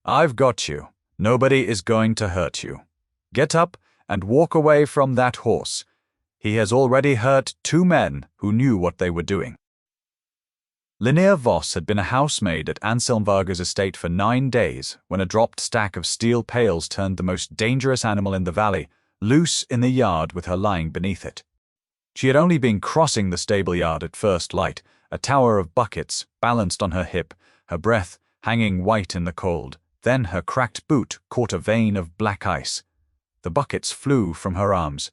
I've got you. Nobody is going to hurt you. Get up and walk away from that horse. He has already hurt 2 men who knew what they were doing. Linnea Voss had been a housemaid at Anselm Varga's estate for 9 days when a dropped stack of steel pails turned the most dangerous animal in the valley loose in the yard with her lying beneath it. She had only been crossing the stable yard at first light, a tower of buckets balanced on her hip, her breath hanging white in the cold. Then her cracked boot caught a vein of black ice. The buckets flew from her arms.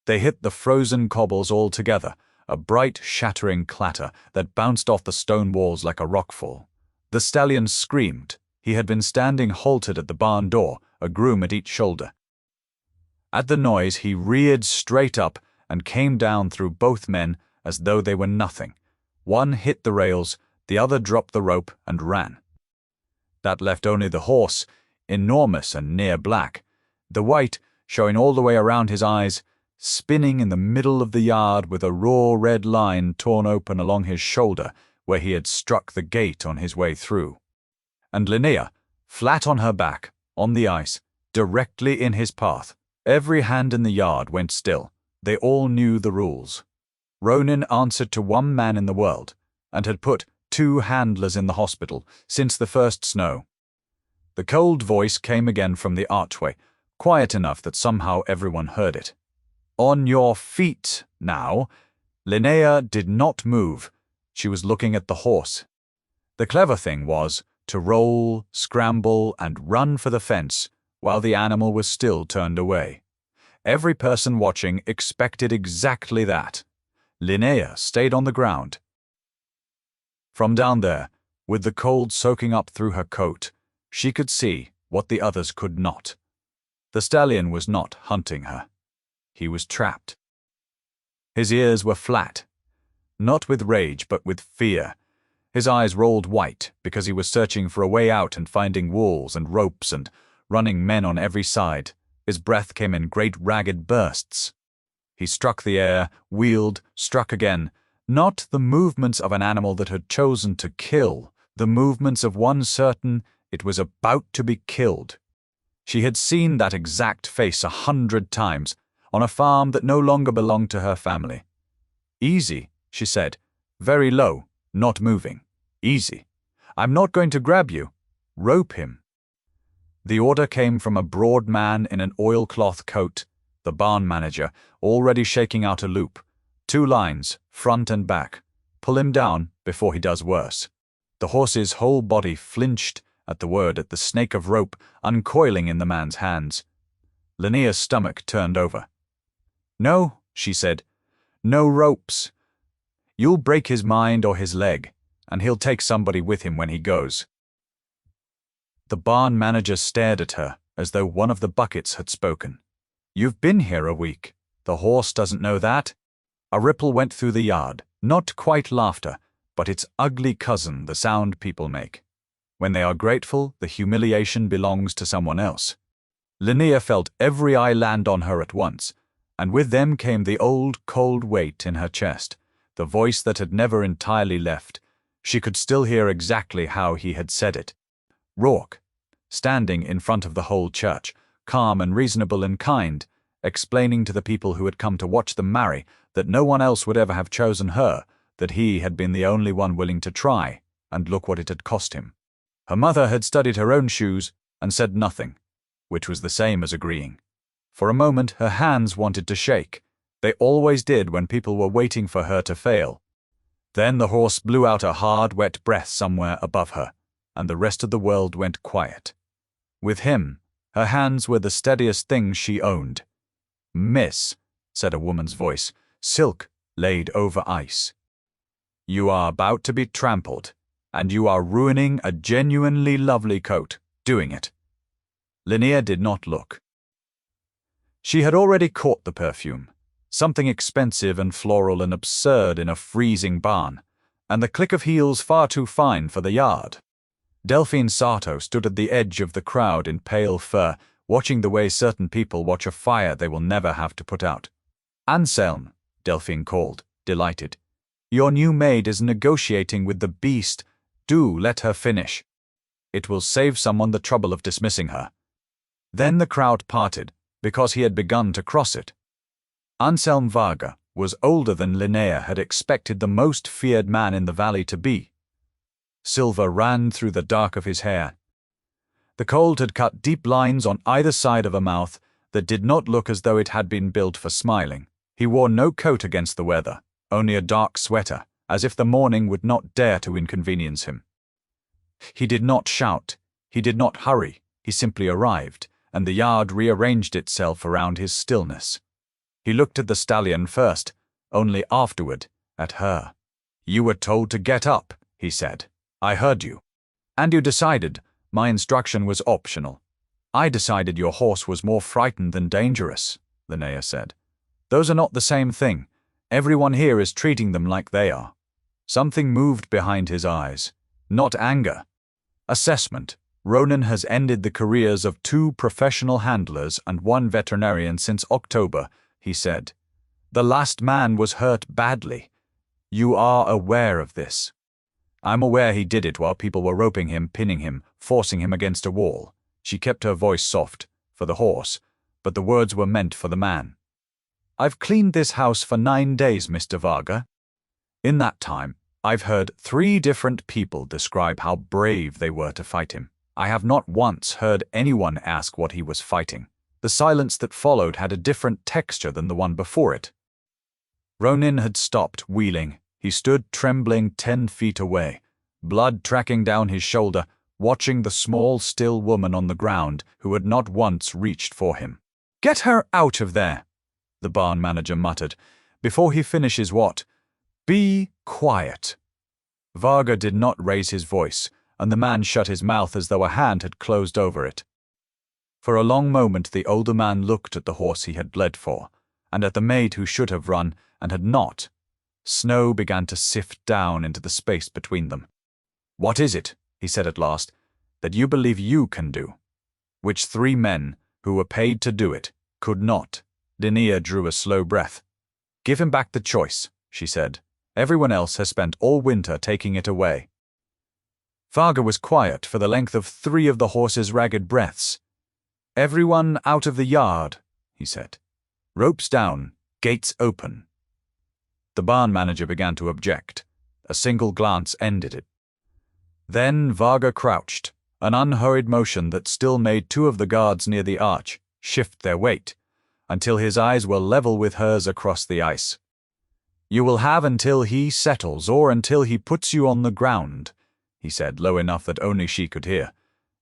They hit the frozen cobbles all together, a bright, shattering clatter that bounced off the stone walls like a rockfall. The stallion screamed. He had been standing halted at the barn door, a groom at each shoulder. At the noise, he reared straight up and came down through both men as though they were nothing. One hit the rails, the other dropped the rope and ran. That left only the horse, enormous and near black, the white showing all the way around his eyes, spinning in the middle of the yard with a raw red line torn open along his shoulder where he had struck the gate on his way through. And Linnea, flat on her back, on the ice, directly in his path. Every hand in the yard went still. They all knew the rules. Ronan answered to 1 man in the world, and had put 2 handlers in the hospital since the first snow. The cold voice came again from the archway, quiet enough that somehow everyone heard it. On your feet, now. Linnea did not move. She was looking at the horse. The clever thing was to roll, scramble, and run for the fence while the animal was still turned away. Every person watching expected exactly that. Linnea stayed on the ground. From down there, with the cold soaking up through her coat, she could see what the others could not. The stallion was not hunting her. He was trapped. His ears were flat, not with rage but with fear. His eyes rolled white because he was searching for a way out and finding walls and ropes and running men on every side. His breath came in great ragged bursts. He struck the air, wheeled, struck again. Not the movements of an animal that had chosen to kill, the movements of one certain it was about to be killed. She had seen that exact face 100 times, on a farm that no longer belonged to her family. Easy, she said, very low, not moving. Easy. I'm not going to grab you. Rope him. The order came from a broad man in an oilcloth coat, the barn manager, already shaking out a loop. 2 lines, front and back. Pull him down before he does worse. The horse's whole body flinched at the word, at the snake of rope uncoiling in the man's hands. Linnea's stomach turned over. No, she said. No ropes. You'll break his mind or his leg, and he'll take somebody with him when he goes. The barn manager stared at her as though one of the buckets had spoken. You've been here a week. The horse doesn't know that. A ripple went through the yard, not quite laughter, but its ugly cousin, the sound people make. When they are grateful, the humiliation belongs to someone else. Linnea felt every eye land on her at once, and with them came the old cold weight in her chest, the voice that had never entirely left. She could still hear exactly how he had said it. Rourke, standing in front of the whole church, calm and reasonable and kind, explaining to the people who had come to watch them marry that no one else would ever have chosen her, that he had been the only one willing to try, and look what it had cost him. Her mother had studied her own shoes and said nothing, which was the same as agreeing. For a moment her hands wanted to shake. They always did when people were waiting for her to fail. Then the horse blew out a hard, wet breath somewhere above her, and the rest of the world went quiet. With him, her hands were the steadiest things she owned. Miss, said a woman's voice, silk laid over ice. You are about to be trampled, and you are ruining a genuinely lovely coat, doing it. Linnea did not look. She had already caught the perfume, something expensive and floral and absurd in a freezing barn, and the click of heels far too fine for the yard. Delphine Sato stood at the edge of the crowd in pale fur, watching the way certain people watch a fire they will never have to put out. Anselm, Delphine called, delighted. Your new maid is negotiating with the beast. Do let her finish. It will save someone the trouble of dismissing her." Then the crowd parted, because he had begun to cross it. Anselm Varga was older than Linnea had expected the most feared man in the valley to be. Silver ran through the dark of his hair. The cold had cut deep lines on either side of a mouth that did not look as though it had been built for smiling. He wore no coat against the weather, only a dark sweater, as if the morning would not dare to inconvenience him. He did not shout, he did not hurry, he simply arrived, and the yard rearranged itself around his stillness. He looked at the stallion first, only afterward at her. "You were told to get up," he said. "I heard you. And you decided my instruction was optional." "I decided your horse was more frightened than dangerous," Linnea said. "Those are not the same thing. Everyone here is treating them like they are." Something moved behind his eyes. Not anger. Assessment. Ronan has ended the careers of 2 professional handlers and 1 veterinarian since October, he said. "The last man was hurt badly. You are aware of this." "I'm aware he did it while people were roping him, pinning him, forcing him against a wall." She kept her voice soft, for the horse, but the words were meant for the man. "I've cleaned this house for 9 days, Mr. Varga. In that time, I've heard 3 different people describe how brave they were to fight him. I have not once heard anyone ask what he was fighting. The silence that followed had a different texture than the one before it." Ronan had stopped wheeling. He stood trembling 10 feet away, blood tracking down his shoulder, watching the small, still woman on the ground who had not once reached for him. "Get her out of there," the barn manager muttered. "Before he finishes what? Be quiet." Varga did not raise his voice, and the man shut his mouth as though a hand had closed over it. For a long moment the older man looked at the horse he had bled for, and at the maid who should have run and had not. Snow began to sift down into the space between them. "What is it," he said at last, "that you believe you can do, which 3 men, who were paid to do it, could not?" Linnea drew a slow breath. "Give him back the choice," she said. "Everyone else has spent all winter taking it away." Varga was quiet for the length of 3 of the horse's ragged breaths. "Everyone out of the yard," he said. "Ropes down, gates open." The barn manager began to object. A single glance ended it. Then Varga crouched, an unhurried motion that still made 2 of the guards near the arch shift their weight, until his eyes were level with hers across the ice. "You will have until he settles, or until he puts you on the ground," he said, low enough that only she could hear.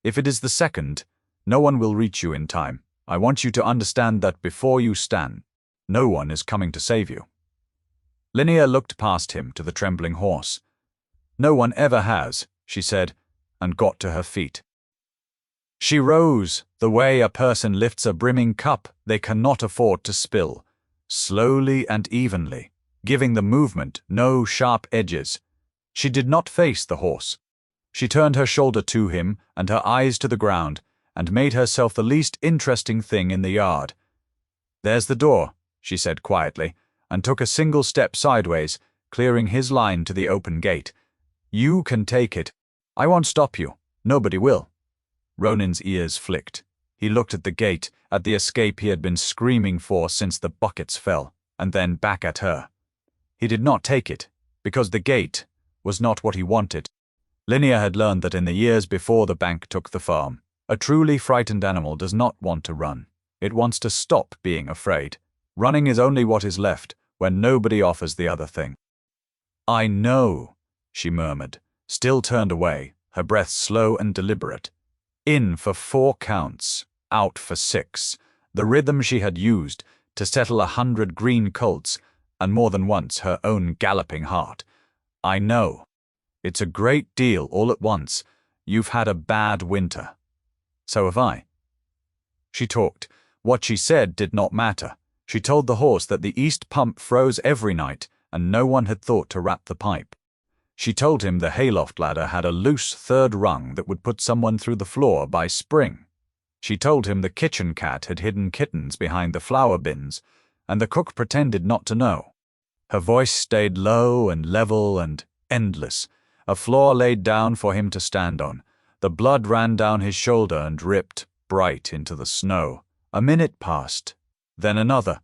"If it is the second, no one will reach you in time. I want you to understand that before you stand, no one is coming to save you." Linnea looked past him to the trembling horse. "No one ever has," she said, and got to her feet. She rose, the way a person lifts a brimming cup they cannot afford to spill, slowly and evenly, giving the movement no sharp edges. She did not face the horse. She turned her shoulder to him and her eyes to the ground, and made herself the least interesting thing in the yard. "There's the door," she said quietly, and took a single step sideways, clearing his line to the open gate. "You can take it. I won't stop you. Nobody will." Ronan's ears flicked. He looked at the gate, at the escape he had been screaming for since the buckets fell, and then back at her. He did not take it, because the gate was not what he wanted. Linnea had learned that in the years before the bank took the farm. A truly frightened animal does not want to run. It wants to stop being afraid. Running is only what is left when nobody offers the other thing. "I know," she murmured, still turned away, her breath slow and deliberate. In for 4 counts, out for 6, the rhythm she had used to settle 100 green colts, and more than once her own galloping heart. "I know. It's a great deal all at once. You've had a bad winter. So have I." She talked. What she said did not matter. She told the horse that the east pump froze every night, and no one had thought to wrap the pipe. She told him the hayloft ladder had a loose 3rd rung that would put someone through the floor by spring. She told him the kitchen cat had hidden kittens behind the flour bins, and the cook pretended not to know. Her voice stayed low and level and endless, a floor laid down for him to stand on, The blood ran down his shoulder and dripped bright into the snow. A minute passed, then another.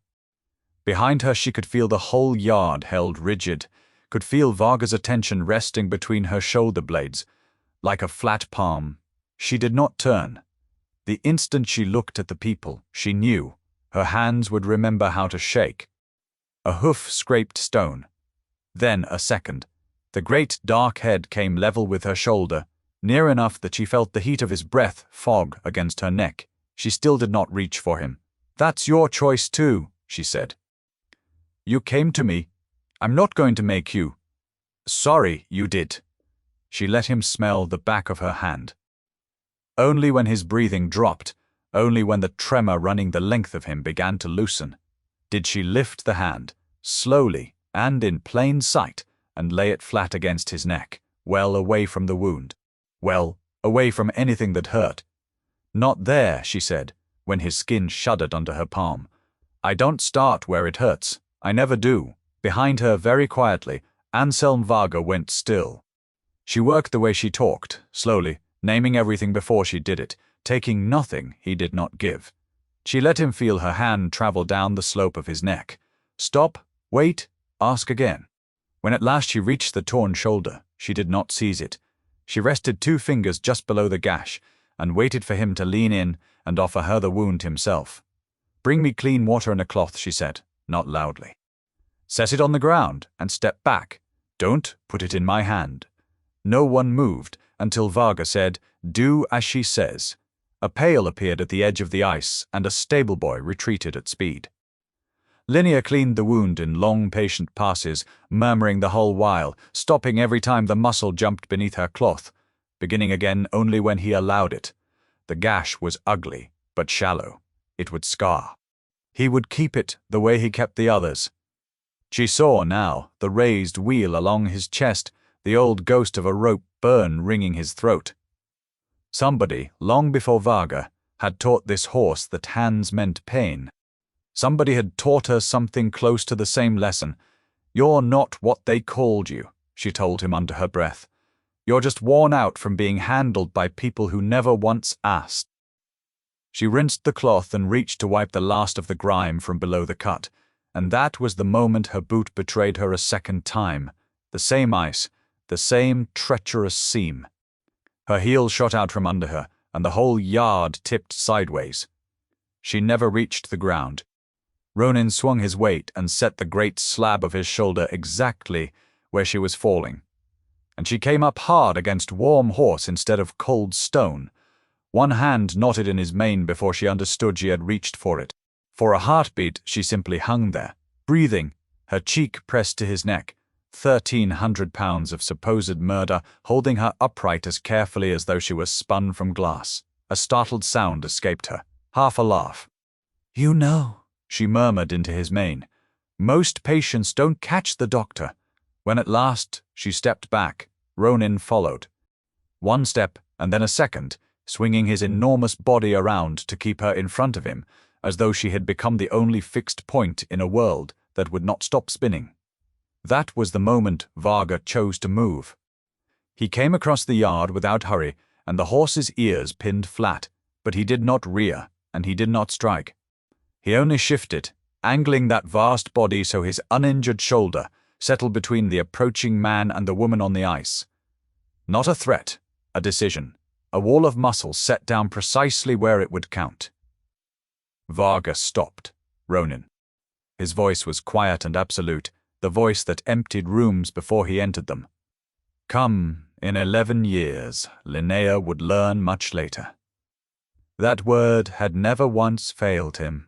Behind her she could feel the whole yard held rigid, could feel Varga's attention resting between her shoulder blades, like a flat palm. She did not turn. The instant she looked at the people, she knew. Her hands would remember how to shake. A hoof scraped stone. Then a second. The great dark head came level with her shoulder, near enough that she felt the heat of his breath fog against her neck. She still did not reach for him. "That's your choice too," she said. "You came to me. I'm not going to make you." "Sorry, you did." She let him smell the back of her hand. Only when his breathing dropped, only when the tremor running the length of him began to loosen, did she lift the hand, slowly and in plain sight, and lay it flat against his neck, well away from the wound, well away from anything that hurt. "Not there," she said, when his skin shuddered under her palm. "I don't start where it hurts. I never do." Behind her, very quietly, Anselm Varga went still. She worked the way she talked, slowly, naming everything before she did it, taking nothing he did not give. She let him feel her hand travel down the slope of his neck. Stop, wait, ask again. When at last she reached the torn shoulder, she did not seize it. She rested 2 fingers just below the gash and waited for him to lean in and offer her the wound himself. "Bring me clean water and a cloth," she said, not loudly. "Set it on the ground and step back. Don't put it in my hand." No one moved until Varga said, "Do as she says." A pail appeared at the edge of the ice, and a stable boy retreated at speed. Linnea cleaned the wound in long, patient passes, murmuring the whole while, stopping every time the muscle jumped beneath her cloth, beginning again only when he allowed it. The gash was ugly, but shallow. It would scar. He would keep it the way he kept the others. She saw now the raised wheal along his chest, the old ghost of a rope burn ringing his throat. Somebody, long before Varga, had taught this horse that hands meant pain. Somebody had taught her something close to the same lesson. "You're not what they called you," she told him under her breath. "You're just worn out from being handled by people who never once asked." She rinsed the cloth and reached to wipe the last of the grime from below the cut, and that was the moment her boot betrayed her a second time. The same ice, the same treacherous seam. Her heel shot out from under her, and the whole yard tipped sideways. She never reached the ground. Ronan swung his weight and set the great slab of his shoulder exactly where she was falling. And she came up hard against warm horse instead of cold stone. One hand knotted in his mane before she understood she had reached for it. For a heartbeat, she simply hung there, breathing, her cheek pressed to his neck, 1,300 pounds of supposed murder holding her upright as carefully as though she was spun from glass. A startled sound escaped her, half a laugh. "You know," she murmured into his mane. "Most patients don't catch the doctor." When at last she stepped back, Ronan followed. One step and then a second, swinging his enormous body around to keep her in front of him, as though she had become the only fixed point in a world that would not stop spinning. That was the moment Varga chose to move. He came across the yard without hurry, and the horse's ears pinned flat, but he did not rear, and he did not strike. He only shifted, angling that vast body so his uninjured shoulder settled between the approaching man and the woman on the ice. Not a threat, a decision, a wall of muscle set down precisely where it would count. Varga stopped Ronan. His voice was quiet and absolute, the voice that emptied rooms before he entered them. Come, in 11 years, Linnea would learn much later. That word had never once failed him.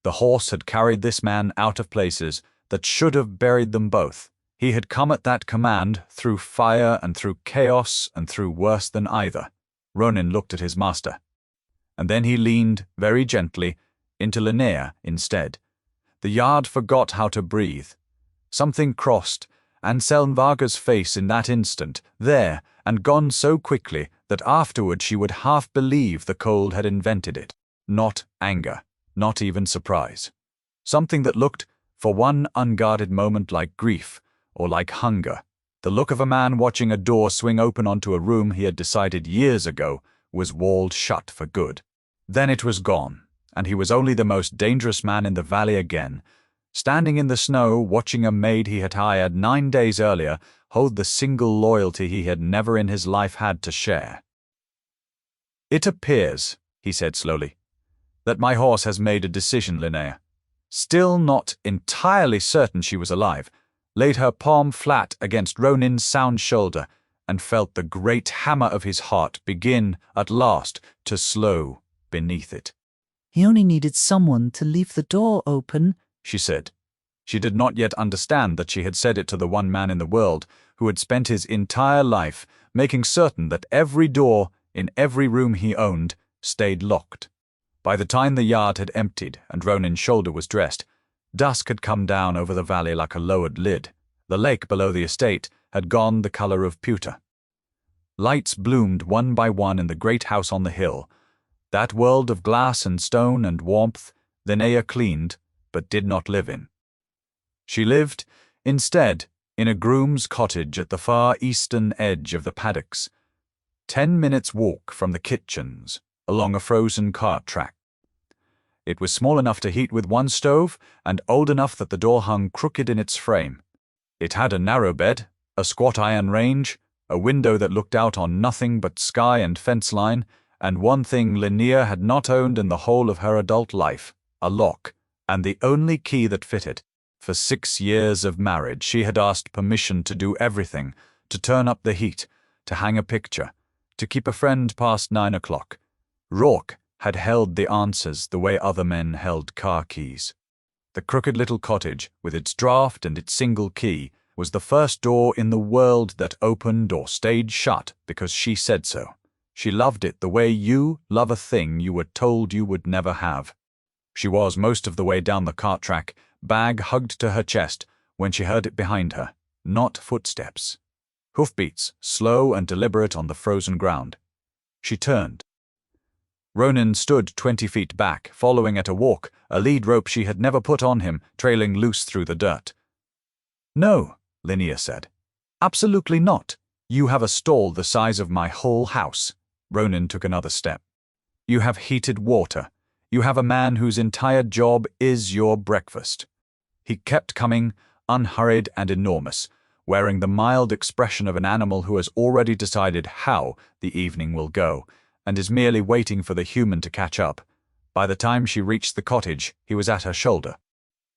The horse had carried this man out of places that should have buried them both. He had come at that command through fire and through chaos and through worse than either. Ronan looked at his master. And then he leaned, very gently, into Linnea instead. The yard forgot how to breathe. Something crossed Anselm Varga's face in that instant, there, and gone so quickly that afterward she would half believe the cold had invented it. Not anger, not even surprise. Something that looked, for one unguarded moment, like grief, or like hunger, The look of a man watching a door swing open onto a room he had decided years ago was walled shut for good. Then it was gone, and he was only the most dangerous man in the valley again, standing in the snow watching a maid he had hired 9 days earlier hold the single loyalty he had never in his life had to share. "It appears," he said slowly, "that my horse has made a decision, Linnea." Still not entirely certain she was alive, laid her palm flat against Ronin's sound shoulder and felt the great hammer of his heart begin, at last, to slow beneath it. "He only needed someone to leave the door open," she said. She did not yet understand that she had said it to the one man in the world who had spent his entire life making certain that every door in every room he owned stayed locked. By the time the yard had emptied and Ronin's shoulder was dressed, dusk had come down over the valley like a lowered lid. The lake below the estate had gone the color of pewter. Lights bloomed one by one in the great house on the hill. That world of glass and stone and warmth Linnea cleaned, but did not live in. She lived, instead, in a groom's cottage at the far eastern edge of the paddocks, 10 minutes' walk from the kitchens, along a frozen cart track. It was small enough to heat with one stove and old enough that the door hung crooked in its frame. It had a narrow bed, a squat iron range, a window that looked out on nothing but sky and fence line, and one thing Linnea had not owned in the whole of her adult life, a lock, and the only key that fitted. For 6 years of marriage she had asked permission to do everything, to turn up the heat, to hang a picture, to keep a friend past 9 o'clock. Rourke had held the answers the way other men held car keys. The crooked little cottage, with its draught and its single key, was the first door in the world that opened or stayed shut because she said so. She loved it the way you love a thing you were told you would never have. She was most of the way down the cart track, bag hugged to her chest, when she heard it behind her. Not footsteps. Hoofbeats, slow and deliberate on the frozen ground. She turned. Ronin stood 20 feet back, following at a walk, a lead rope she had never put on him, trailing loose through the dirt. "No," Linnea said. "Absolutely not. You have a stall the size of my whole house." Ronin took another step. "You have heated water. You have a man whose entire job is your breakfast." He kept coming, unhurried and enormous, wearing the mild expression of an animal who has already decided how the evening will go, and is merely waiting for the human to catch up. By the time she reached the cottage, he was at her shoulder.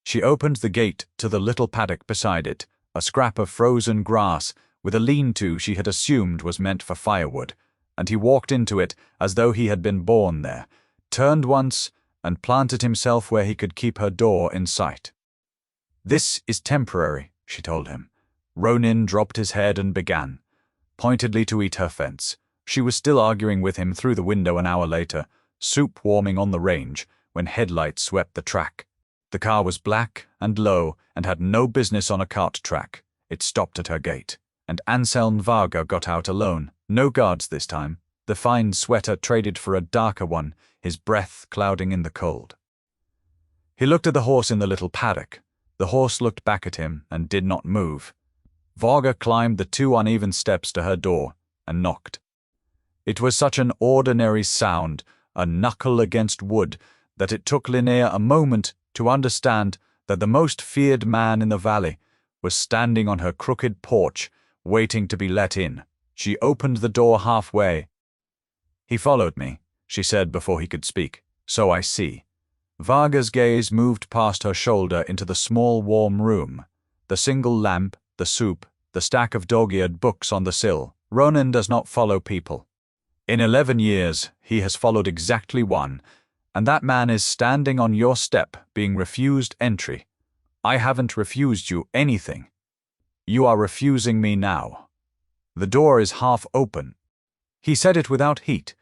She opened the gate to the little paddock beside it, a scrap of frozen grass with a lean-to she had assumed was meant for firewood, and he walked into it as though he had been born there, turned once, and planted himself where he could keep her door in sight. "This is temporary," she told him. Ronin dropped his head and began, pointedly, to eat her fence. She was still arguing with him through the window an hour later, soup warming on the range, when headlights swept the track. The car was black and low and had no business on a cart track. It stopped at her gate, and Anselm Varga got out alone. No guards this time. The fine sweater traded for a darker one, his breath clouding in the cold. He looked at the horse in the little paddock. The horse looked back at him and did not move. Varga climbed the 2 uneven steps to her door and knocked. It was such an ordinary sound, a knuckle against wood, that it took Linnea a moment to understand that the most feared man in the valley was standing on her crooked porch, waiting to be let in. She opened the door halfway. "He followed me," she said before he could speak. "So I see." Varga's gaze moved past her shoulder into the small warm room, the single lamp, the soup, the stack of dog-eared books on the sill. Ronin does not follow people. In 11 years, he has followed exactly one, and that man is standing on your step, being refused entry. I haven't refused you anything. You are refusing me now. The door is half open. He said it without heat,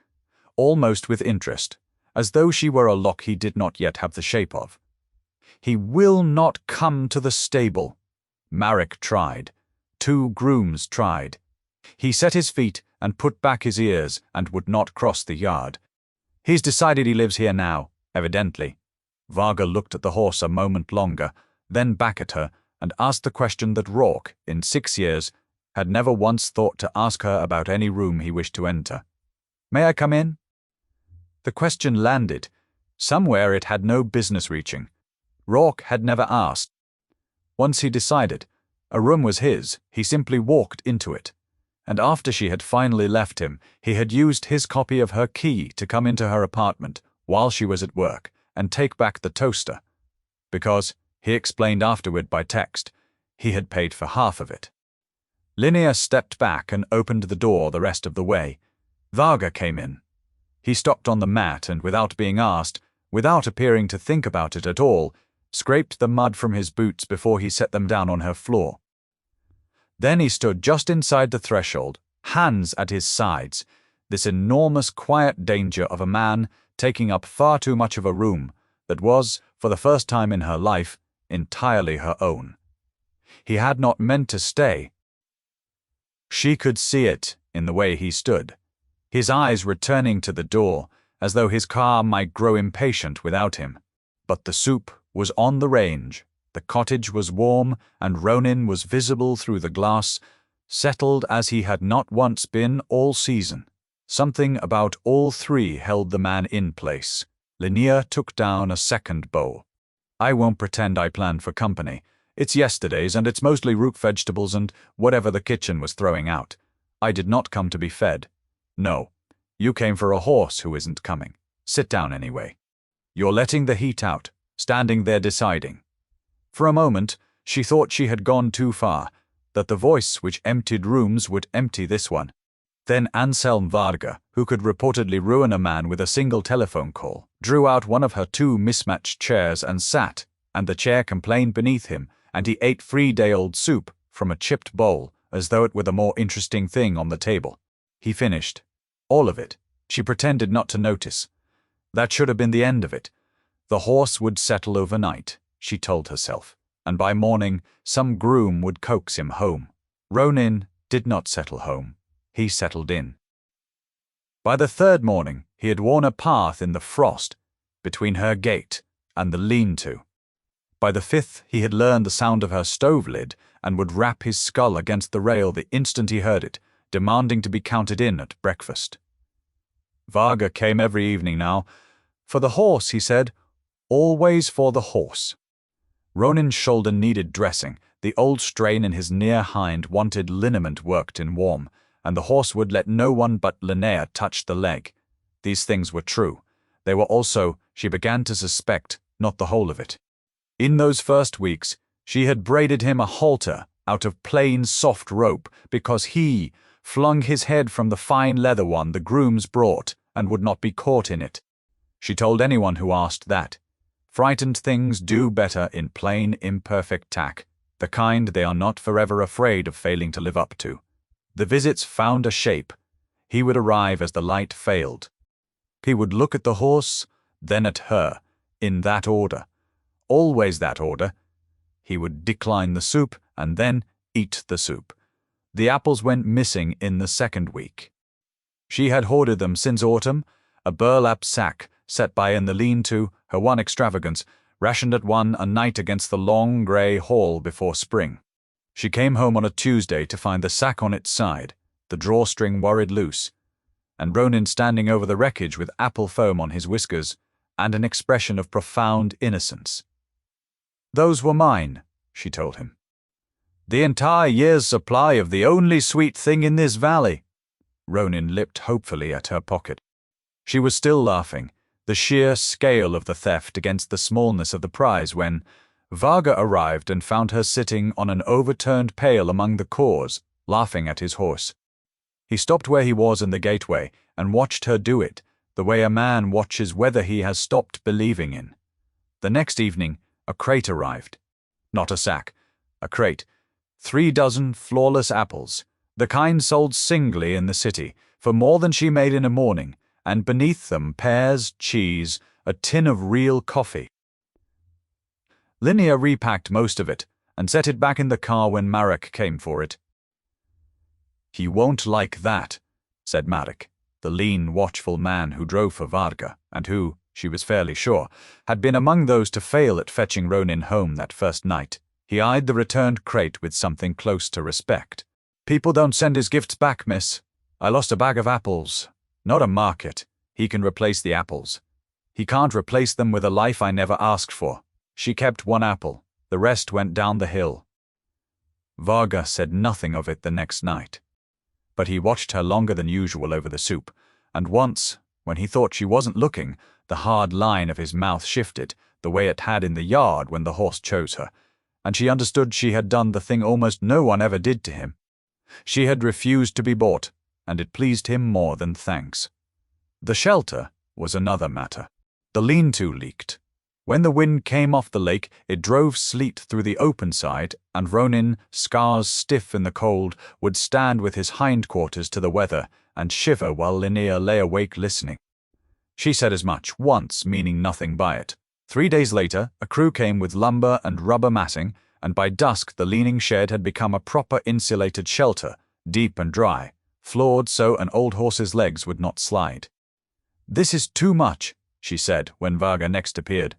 almost with interest, as though she were a lock he did not yet have the shape of. "He will not come to the stable." Marek tried. 2 grooms tried. He set his feet and put back his ears and would not cross the yard. "He's decided he lives here now, evidently." Varga looked at the horse a moment longer, then back at her, and asked the question that Rourke, in 6 years, had never once thought to ask her about any room he wished to enter. "May I come in?" The question landed somewhere it had no business reaching. Rourke had never asked. Once he decided a room was his, he simply walked into it. And after she had finally left him, he had used his copy of her key to come into her apartment while she was at work and take back the toaster. Because, he explained afterward by text, he had paid for half of it. Linnea stepped back and opened the door the rest of the way. Varga came in. He stopped on the mat and, without being asked, without appearing to think about it at all, scraped the mud from his boots before he set them down on her floor. Then he stood just inside the threshold, hands at his sides, this enormous quiet danger of a man taking up far too much of a room that was, for the first time in her life, entirely her own. He had not meant to stay. She could see it in the way he stood, his eyes returning to the door, as though his car might grow impatient without him. But the soup was on the range, the cottage was warm, and Ronin was visible through the glass, settled as he had not once been all season. Something about all three held the man in place. Linnea took down a second bowl. "I won't pretend I planned for company. It's yesterday's, and it's mostly root vegetables and whatever the kitchen was throwing out. I did not come to be fed. No, you came for a horse who isn't coming. Sit down anyway. You're letting the heat out, standing there deciding." For a moment, she thought she had gone too far, that the voice which emptied rooms would empty this one. Then Anselm Varga, who could reportedly ruin a man with a single telephone call, drew out one of her two mismatched chairs and sat, and the chair complained beneath him, and he ate 3-day-old soup from a chipped bowl as though it were the more interesting thing on the table. He finished. All of it. She pretended not to notice. That should have been the end of it. The horse would settle overnight, she told herself, and by morning some groom would coax him home. Ronin did not settle home. He settled in. By the third morning, he had worn a path in the frost between her gate and the lean-to. By the fifth, he had learned the sound of her stove lid and would rap his skull against the rail the instant he heard it, demanding to be counted in at breakfast. Varga came every evening now. For the horse, he said. Always for the horse. Ronin's shoulder needed dressing. The old strain in his near hind wanted liniment worked in warm, and the horse would let no one but Linnea touch the leg. These things were true. They were also, she began to suspect, not the whole of it. In those first weeks, she had braided him a halter out of plain soft rope because he flung his head from the fine leather one the grooms brought and would not be caught in it. She told anyone who asked that. Frightened things do better in plain, imperfect tack, the kind they are not forever afraid of failing to live up to. The visits found a shape. He would arrive as the light failed. He would look at the horse, then at her, in that order. Always that order. He would decline the soup and then eat the soup. The apples went missing in the second week. She had hoarded them since autumn, a burlap sack set by in the lean-to, her one extravagance, rationed at one a night against the long grey hall before spring. She came home on a Tuesday to find the sack on its side, the drawstring worried loose, and Ronin standing over the wreckage with apple foam on his whiskers and an expression of profound innocence. "Those were mine," she told him. "The entire year's supply of the only sweet thing in this valley." Ronin lipped hopefully at her pocket. She was still laughing, the sheer scale of the theft against the smallness of the prize, when Varga arrived and found her sitting on an overturned pail among the cores, laughing at his horse. He stopped where he was in the gateway and watched her do it, the way a man watches whether he has stopped believing in. The next evening, a crate arrived. Not a sack, a crate. 3 dozen flawless apples, the kind sold singly in the city, for more than she made in a morning, and beneath them pears, cheese, a tin of real coffee. Linnea repacked most of it and set it back in the car when Marek came for it. "He won't like that," said Marek, the lean, watchful man who drove for Varga, and who, she was fairly sure, had been among those to fail at fetching Ronin home that first night. He eyed the returned crate with something close to respect. People don't send his gifts back, miss. I lost a bag of apples. Not a market. He can replace the apples. He can't replace them with a life I never asked for. She kept one apple. The rest went down the hill. Varga said nothing of it the next night. But he watched her longer than usual over the soup, and once, when he thought she wasn't looking, the hard line of his mouth shifted, the way it had in the yard when the horse chose her, and she understood she had done the thing almost no one ever did to him. She had refused to be bought, and it pleased him more than thanks. The shelter was another matter. The lean-to leaked. When the wind came off the lake, it drove sleet through the open side, and Ronin, scars stiff in the cold, would stand with his hindquarters to the weather and shiver while Linnea lay awake listening. She said as much once, meaning nothing by it. 3 days later, a crew came with lumber and rubber matting, and by dusk the leaning shed had become a proper insulated shelter, deep and dry, floored so an old horse's legs would not slide. "This is too much," she said when Varga next appeared.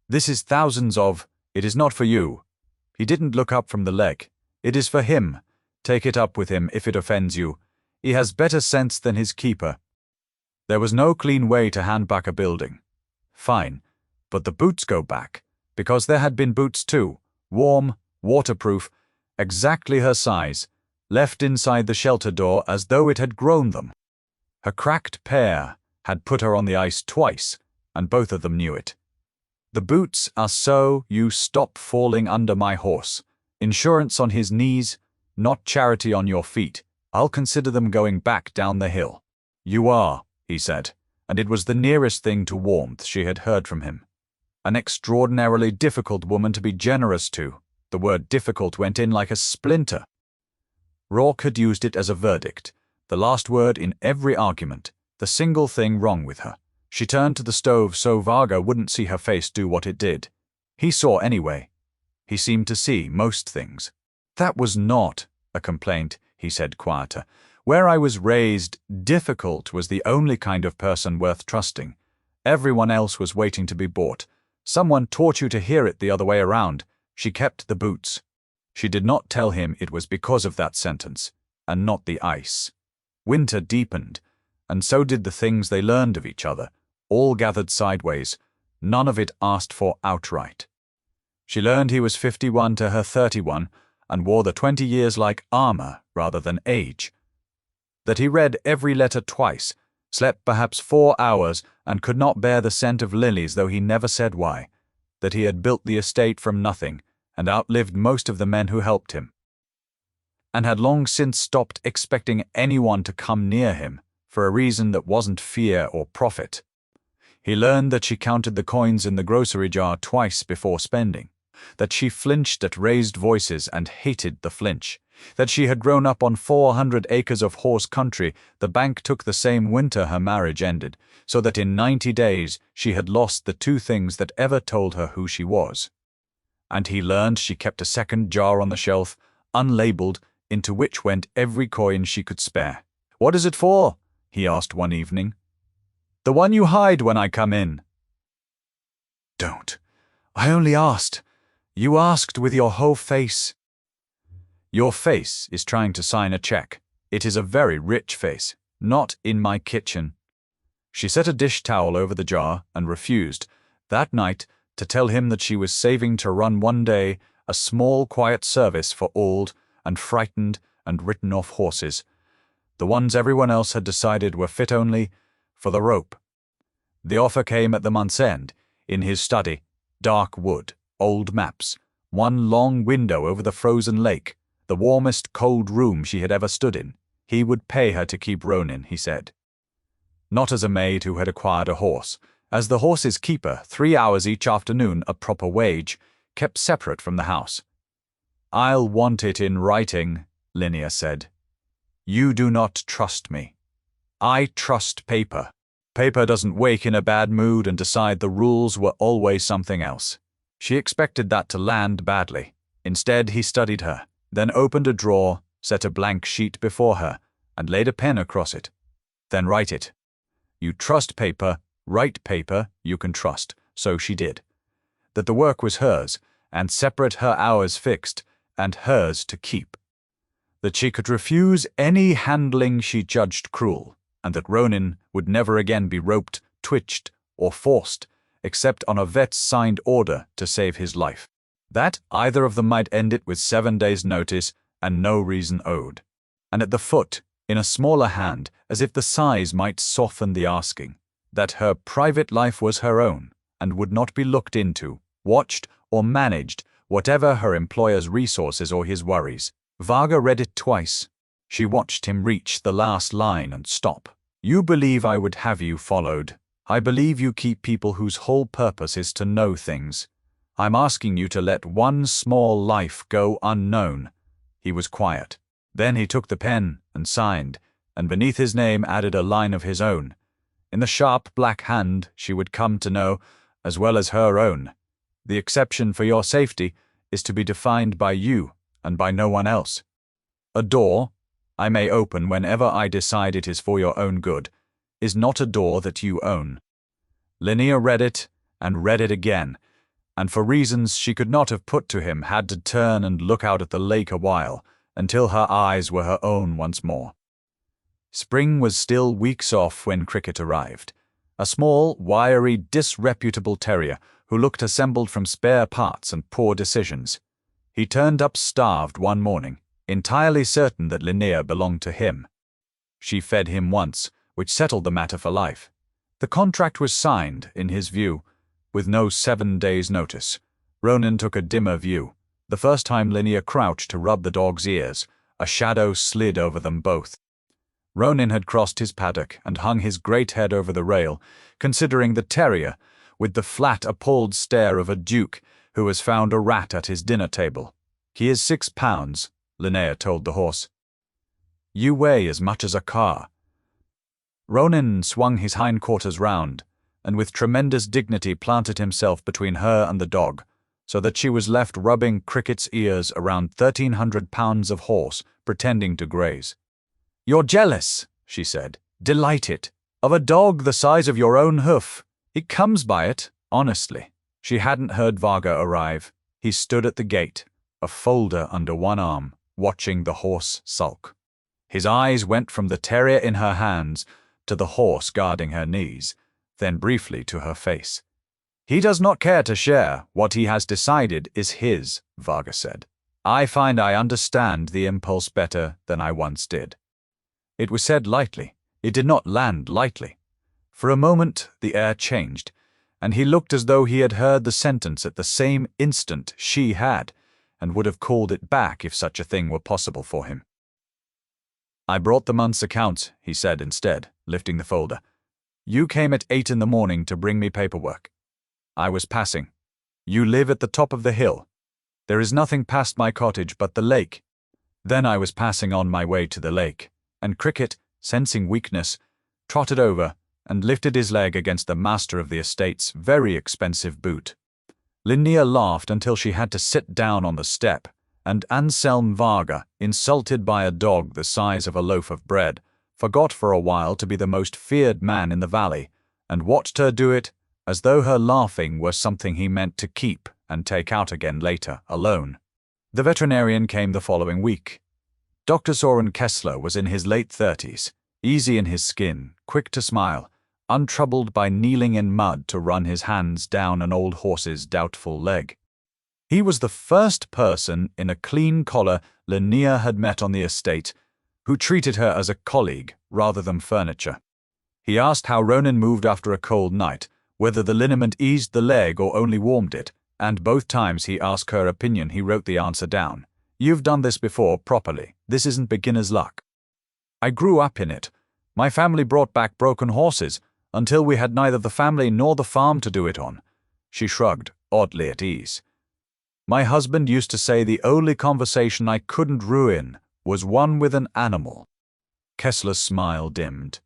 "This is thousands of. It is not for you." He didn't look up from the leg. "It is for him. Take it up with him if it offends you. He has better sense than his keeper." There was no clean way to hand back a building. Fine, but the boots go back, because there had been boots too, warm, waterproof, exactly her size, left inside the shelter door as though it had grown them. Her cracked pair had put her on the ice twice, and both of them knew it. "The boots are so you stop falling under my horse. Insurance on his knees, not charity on your feet. I'll consider them going back down the hill." "You are," he said, and it was the nearest thing to warmth she had heard from him. An extraordinarily difficult woman to be generous to. The word difficult went in like a splinter. Rourke had used it as a verdict, the last word in every argument, the single thing wrong with her. She turned to the stove so Varga wouldn't see her face do what it did. He saw anyway. He seemed to see most things. "That was not a complaint," he said quieter. "Where I was raised, difficult was the only kind of person worth trusting. Everyone else was waiting to be bought. Someone taught you to hear it the other way around. She kept the boots." She did not tell him it was because of that sentence, and not the ice. Winter deepened, and so did the things they learned of each other, all gathered sideways, none of it asked for outright. She learned he was 51 to her 31, and wore the 20 years like armor rather than age. That he read every letter twice, slept perhaps 4 hours, and could not bear the scent of lilies though he never said why. That he had built the estate from nothing, and outlived most of the men who helped him, and had long since stopped expecting anyone to come near him, for a reason that wasn't fear or profit. He learned that she counted the coins in the grocery jar twice before spending, that she flinched at raised voices and hated the flinch, that she had grown up on 400 acres of horse country the bank took the same winter her marriage ended, so that in 90 days she had lost the 2 things that ever told her who she was. And he learned she kept a second jar on the shelf, unlabeled, into which went every coin she could spare. "What is it for?" he asked one evening. "The one you hide when I come in." "Don't. I only asked. You asked with your whole face." "Your face is trying to sign a check. It is a very rich face. Not in my kitchen." She set a dish towel over the jar and refused, that night, to tell him that she was saving to run one day a small quiet service for old and frightened and written-off horses, the ones everyone else had decided were fit only for the rope. The offer came at the month's end, in his study, dark wood, old maps, one long window over the frozen lake, the warmest cold room she had ever stood in. He would pay her to keep Ronin, he said. Not as a maid who had acquired a horse, as the horse's keeper, 3 hours each afternoon, a proper wage, kept separate from the house. "I'll want it in writing," Linnea said. "You do not trust me. I trust paper. Paper doesn't wake in a bad mood and decide the rules were always something else." She expected that to land badly. Instead, he studied her, then opened a drawer, set a blank sheet before her, and laid a pen across it. "Then write it. You trust paper, write paper you can trust." So she did. That the work was hers, and separate her hours fixed, and hers to keep. that she could refuse any handling she judged cruel, and that Ronan would never again be roped, twitched, or forced, except on a vet's signed order to save his life. That either of them might end it with 7 days' notice and no reason owed. And at the foot, in a smaller hand, as if the size might soften the asking, that her private life was her own, and would not be looked into, watched, or managed, whatever her employer's resources or his worries. Varga read it twice. She watched him reach the last line and stop. You believe I would have you followed. I believe you keep people whose whole purpose is to know things. I'm asking you to let one small life go unknown. He was quiet. Then he took the pen and signed, and beneath his name added a line of his own. In the sharp black hand she would come to know, as well as her own. The exception for your safety is to be defined by you and by no one else. A door I may open whenever I decide it is for your own good, is not a door that you own. Linnea read it and read it again, and for reasons she could not have put to him had to turn and look out at the lake a while, until her eyes were her own once more. Spring was still weeks off when Cricket arrived, a small, wiry, disreputable terrier who looked assembled from spare parts and poor decisions. He turned up starved one morning, entirely certain that Linnea belonged to him. She fed him once, which settled the matter for life. The contract was signed, in his view, with no 7 days' notice. Ronan took a dimmer view. The first time Linnea crouched to rub the dog's ears, a shadow slid over them both. Ronan had crossed his paddock and hung his great head over the rail, considering the terrier, with the flat, appalled stare of a duke who has found a rat at his dinner table. He is 6 pounds, Linnea told the horse. You weigh as much as a car. Ronan swung his hindquarters round, and with tremendous dignity planted himself between her and the dog, so that she was left rubbing Cricket's ears around 1,300 pounds of horse, pretending to graze. You're jealous, she said, delighted, of a dog the size of your own hoof. It comes by it, honestly. She hadn't heard Varga arrive. He stood at the gate, a folder under one arm, watching the horse sulk. His eyes went from the terrier in her hands to the horse guarding her knees, then briefly to her face. He does not care to share. What he has decided is his, Varga said. I find I understand the impulse better than I once did. It was said lightly. It did not land lightly. For a moment the air changed, and he looked as though he had heard the sentence at the same instant she had, and would have called it back if such a thing were possible for him. I brought the month's accounts, he said instead, lifting the folder. You came at 8 in the morning to bring me paperwork. I was passing. You live at the top of the hill. There is nothing past my cottage but the lake. Then I was passing on my way to the lake, and Cricket, sensing weakness, trotted over and lifted his leg against the master of the estate's very expensive boot. Linnea laughed until she had to sit down on the step, and Anselm Varga, insulted by a dog the size of a loaf of bread, forgot for a while to be the most feared man in the valley, and watched her do it as though her laughing were something he meant to keep and take out again later, alone. The veterinarian came the following week. Dr. Soren Kessler was in his late 30s, easy in his skin, quick to smile, untroubled by kneeling in mud to run his hands down an old horse's doubtful leg. He was the first person in a clean collar Linnea had met on the estate who treated her as a colleague rather than furniture. He asked how Ronan moved after a cold night, whether the liniment eased the leg or only warmed it, and both times he asked her opinion he wrote the answer down. You've done this before, properly. This isn't beginner's luck. I grew up in it. My family brought back broken horses, until we had neither the family nor the farm to do it on. She shrugged, oddly at ease. My husband used to say the only conversation I couldn't ruin was one with an animal. Kessler's smile dimmed.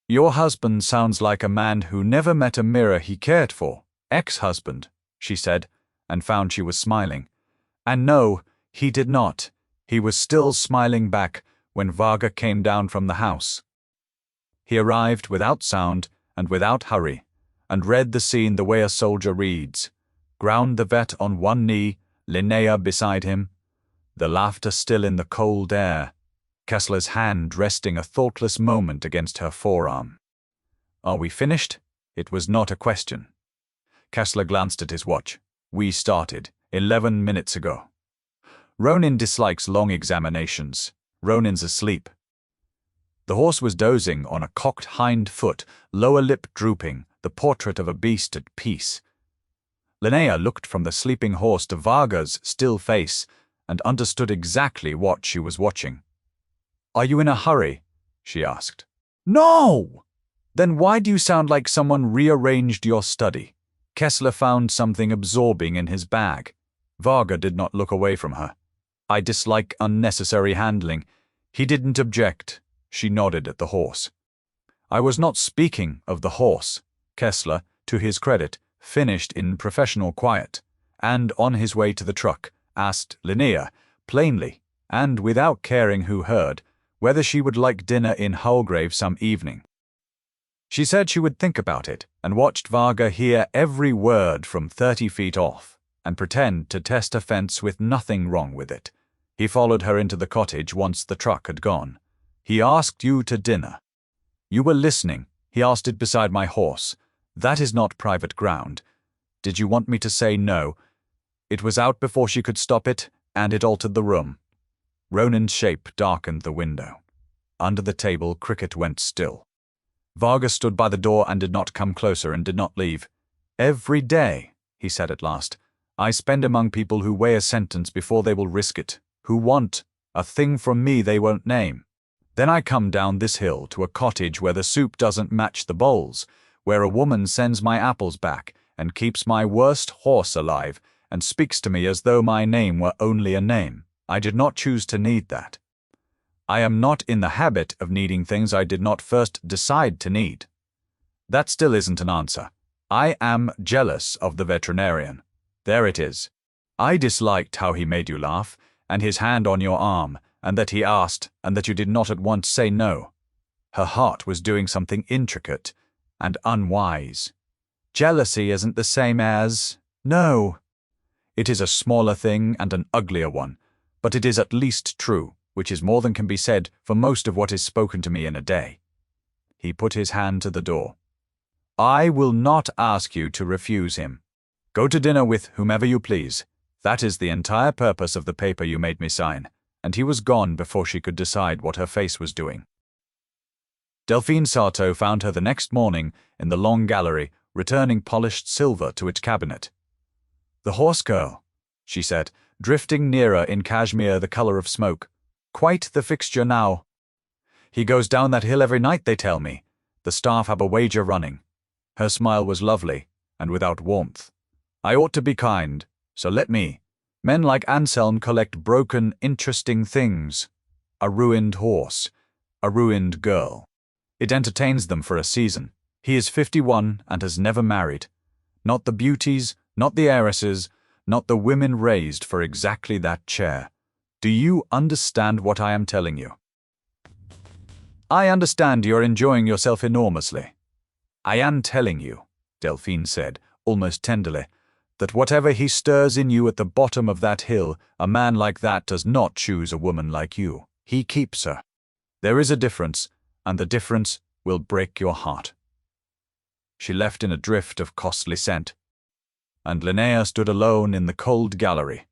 Your husband sounds like a man who never met a mirror he cared for. Ex-husband, she said, and found she was smiling. And no, he did not. He was still smiling back when Varga came down from the house. He arrived without sound and without hurry, and read the scene the way a soldier reads. Ground the vet on one knee, Linnea beside him. the laughter still in the cold air, Kessler's hand resting a thoughtless moment against her forearm. "Are we finished?" It was not a question. Kessler glanced at his watch. "We started 11 minutes ago." Ronin dislikes long examinations. Ronin's asleep. The horse was dozing on a cocked hind foot, lower lip drooping, the portrait of a beast at peace. Linnea looked from the sleeping horse to Varga's still face and understood exactly what she was watching. "Are you in a hurry?" she asked. "No!" "Then why do you sound like someone rearranged your study?" Kessler found something absorbing in his bag. Varga did not look away from her. "I dislike unnecessary handling." He didn't object. She nodded at the horse. "I was not speaking of the horse." Kessler, to his credit, finished in professional quiet, and on his way to the truck, asked Linnea, plainly, and without caring who heard, whether she would like dinner in Hulgrave some evening. She said she would think about it, and watched Varga hear every word from 30 feet off, and pretend to test a fence with nothing wrong with it. He followed her into the cottage once the truck had gone. "He asked you to dinner." "You were listening. He asked it beside my horse. That is not private ground. Did you want me to say no? It was out before she could stop it, and it altered the room." Ronin's shape darkened the window. Under the table, Cricket went still. Varga stood by the door and did not come closer and did not leave. "Every day," he said at last, "I spend among people who weigh a sentence before they will risk it, who want a thing from me they won't name. Then I come down this hill to a cottage where the soup doesn't match the bowls, where a woman sends my apples back and keeps my worst horse alive and speaks to me as though my name were only a name. I did not choose to need that. I am not in the habit of needing things I did not first decide to need." "That still isn't an answer." "I am jealous of the veterinarian. There it is. I disliked how he made you laugh, and his hand on your arm, and that he asked, and that you did not at once say no." Her heart was doing something intricate and unwise. "Jealousy isn't the same as... No. It is a smaller thing and an uglier one, but it is at least true, which is more than can be said for most of what is spoken to me in a day." He put his hand to the door. "I will not ask you to refuse him. Go to dinner with whomever you please. That is the entire purpose of the paper you made me sign." And he was gone before she could decide what her face was doing. Delphine Sarto found her the next morning in the long gallery, returning polished silver to its cabinet. "The horse girl," she said, drifting nearer in cashmere the color of smoke. "Quite the fixture now. He goes down that hill every night, they tell me. The staff have a wager running." Her smile was lovely, and without warmth. "I ought to be kind, so let me. Men like Anselm collect broken, interesting things. A ruined horse, a ruined girl. It entertains them for a season. He is 51 and has never married. Not the beauties, not the heiresses, not the women raised for exactly that chair. Do you understand what I am telling you?" "I understand you're enjoying yourself enormously." "I am telling you," Delphine said, almost tenderly, "that whatever he stirs in you at the bottom of that hill, a man like that does not choose a woman like you. He keeps her. There is a difference, and the difference will break your heart." She left in a drift of costly scent, and Linnea stood alone in the cold gallery,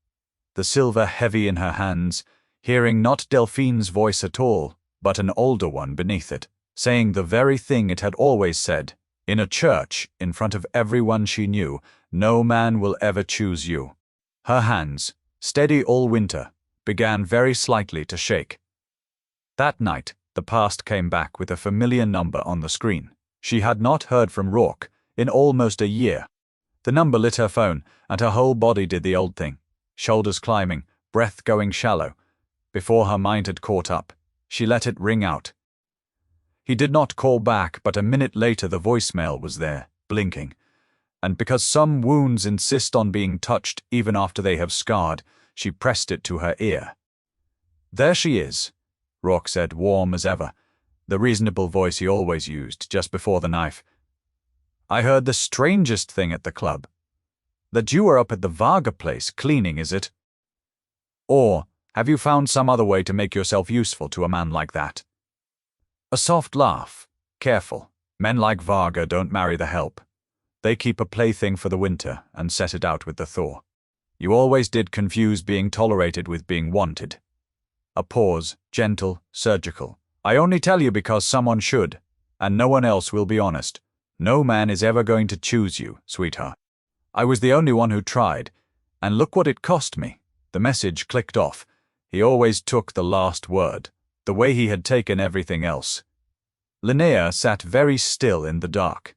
the silver heavy in her hands, hearing not Delphine's voice at all, but an older one beneath it, saying the very thing it had always said, in a church in front of everyone she knew: "No man will ever choose you." Her hands, steady all winter, began very slightly to shake. That night, the past came back with a familiar number on the screen. She had not heard from Rourke in almost a year. The number lit her phone, and her whole body did the old thing, shoulders climbing, breath going shallow. Before her mind had caught up, she let it ring out. He did not call back, but a minute later the voicemail was there, blinking. And because some wounds insist on being touched even after they have scarred, she pressed it to her ear. "There she is," Rourke said, warm as ever, the reasonable voice he always used just before the knife. "I heard the strangest thing at the club. That you are up at the Varga place cleaning, is it? Or Have you found some other way to make yourself useful to a man like that? A soft laugh. Careful. Men like Varga don't marry the help. They keep a plaything for the winter and set it out with the thaw. You always did confuse being tolerated with being wanted. A pause, gentle, surgical. I only tell you because someone should, and no one else will be honest. No man is ever going to choose you, sweetheart. I was the only one who tried, and look what it cost me. The message clicked off. He always took the last word, the way he had taken everything else. Linnea sat very still in the dark.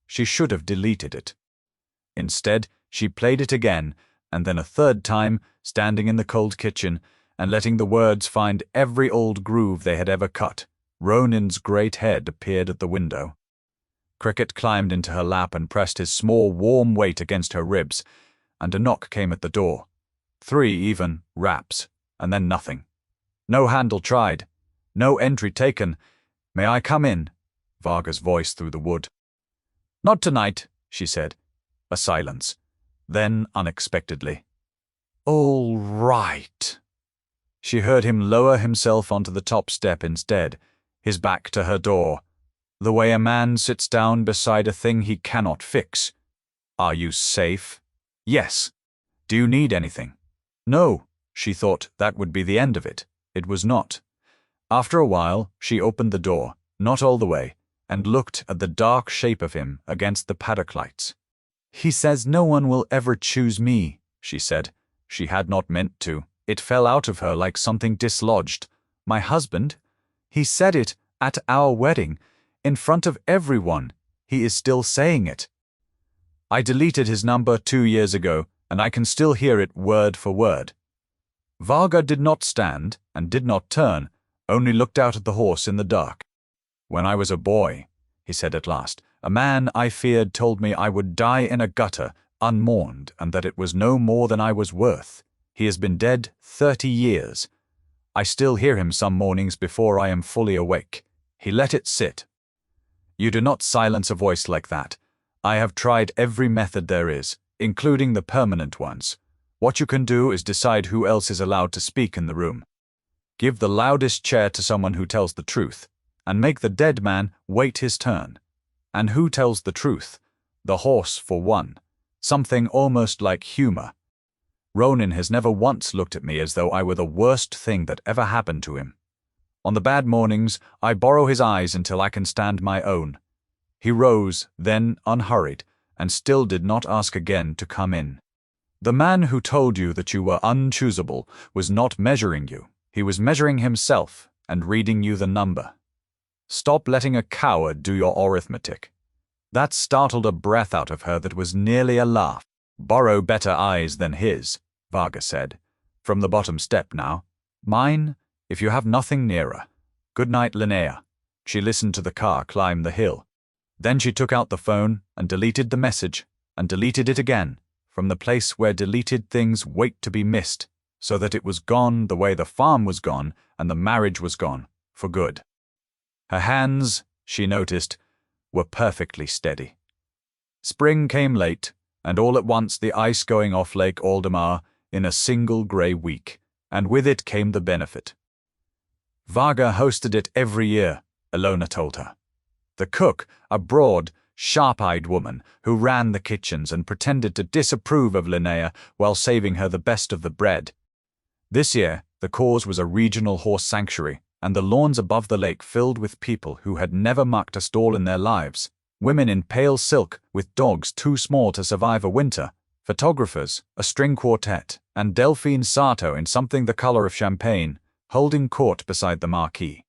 She should have deleted it. Instead, she played it again, and then a third time, standing in the cold kitchen, and letting the words find every old groove they had ever cut. Ronan's great head appeared at the window. Cricket climbed into her lap and pressed his small, warm weight against her ribs, and a knock came at the door. 3 even raps, and then nothing. No handle tried. No entry taken. May I come in? Varga's voice through the wood. Not tonight, she said. A silence. Then, unexpectedly, all right. She heard him lower himself onto the top step instead, his back to her door, the way a man sits down beside a thing he cannot fix. Are you safe? Yes. Do you need anything? No. She thought that would be the end of it. It was not. After a while, she opened the door, not all the way, and looked at the dark shape of him against the paddock lights. He says no one will ever choose me, she said. She had not meant to. It fell out of her like something dislodged. My husband? He said it at our wedding, in front of everyone. He is still saying it. I deleted his number 2 years ago, and I can still hear it word for word. Varga did not stand and did not turn, only looked out at the horse in the dark. When I was a boy, he said at last, a man I feared told me I would die in a gutter, unmourned, and that it was no more than I was worth. He has been dead 30 years. I still hear him some mornings before I am fully awake. He let it sit. You do not silence a voice like that. I have tried every method there is, including the permanent ones. What you can do is decide who else is allowed to speak in the room. Give the loudest chair to someone who tells the truth, and make the dead man wait his turn. And who tells the truth? The horse, for one. Something almost like humor. Ronan has never once looked at me as though I were the worst thing that ever happened to him. On the bad mornings, I borrow his eyes until I can stand my own. He rose, then unhurried, and still did not ask again to come in. The man who told you that you were unchoosable was not measuring you. He was measuring himself and reading you the number. Stop letting a coward do your arithmetic. That startled a breath out of her that was nearly a laugh. Borrow better eyes than his, Varga said. From the bottom step now. Mine, if you have nothing nearer. Good night, Linnea. She listened to the car climb the hill. Then she took out the phone and deleted the message, and deleted it again, from the place where deleted things wait to be missed, so that it was gone the way the farm was gone and the marriage was gone, for good. Her hands, she noticed, were perfectly steady. Spring came late, and all at once the ice going off Lake Aldemar in a single grey week, and with it came the benefit. Varga hosted it every year, Ilona told her. The cook, a broad, sharp-eyed woman who ran the kitchens and pretended to disapprove of Linnea while saving her the best of the bread. This year, the cause was a regional horse sanctuary, and the lawns above the lake filled with people who had never mucked a stall in their lives, women in pale silk with dogs too small to survive a winter, photographers, a string quartet, and Delphine Sato in something the color of champagne, holding court beside the marquee.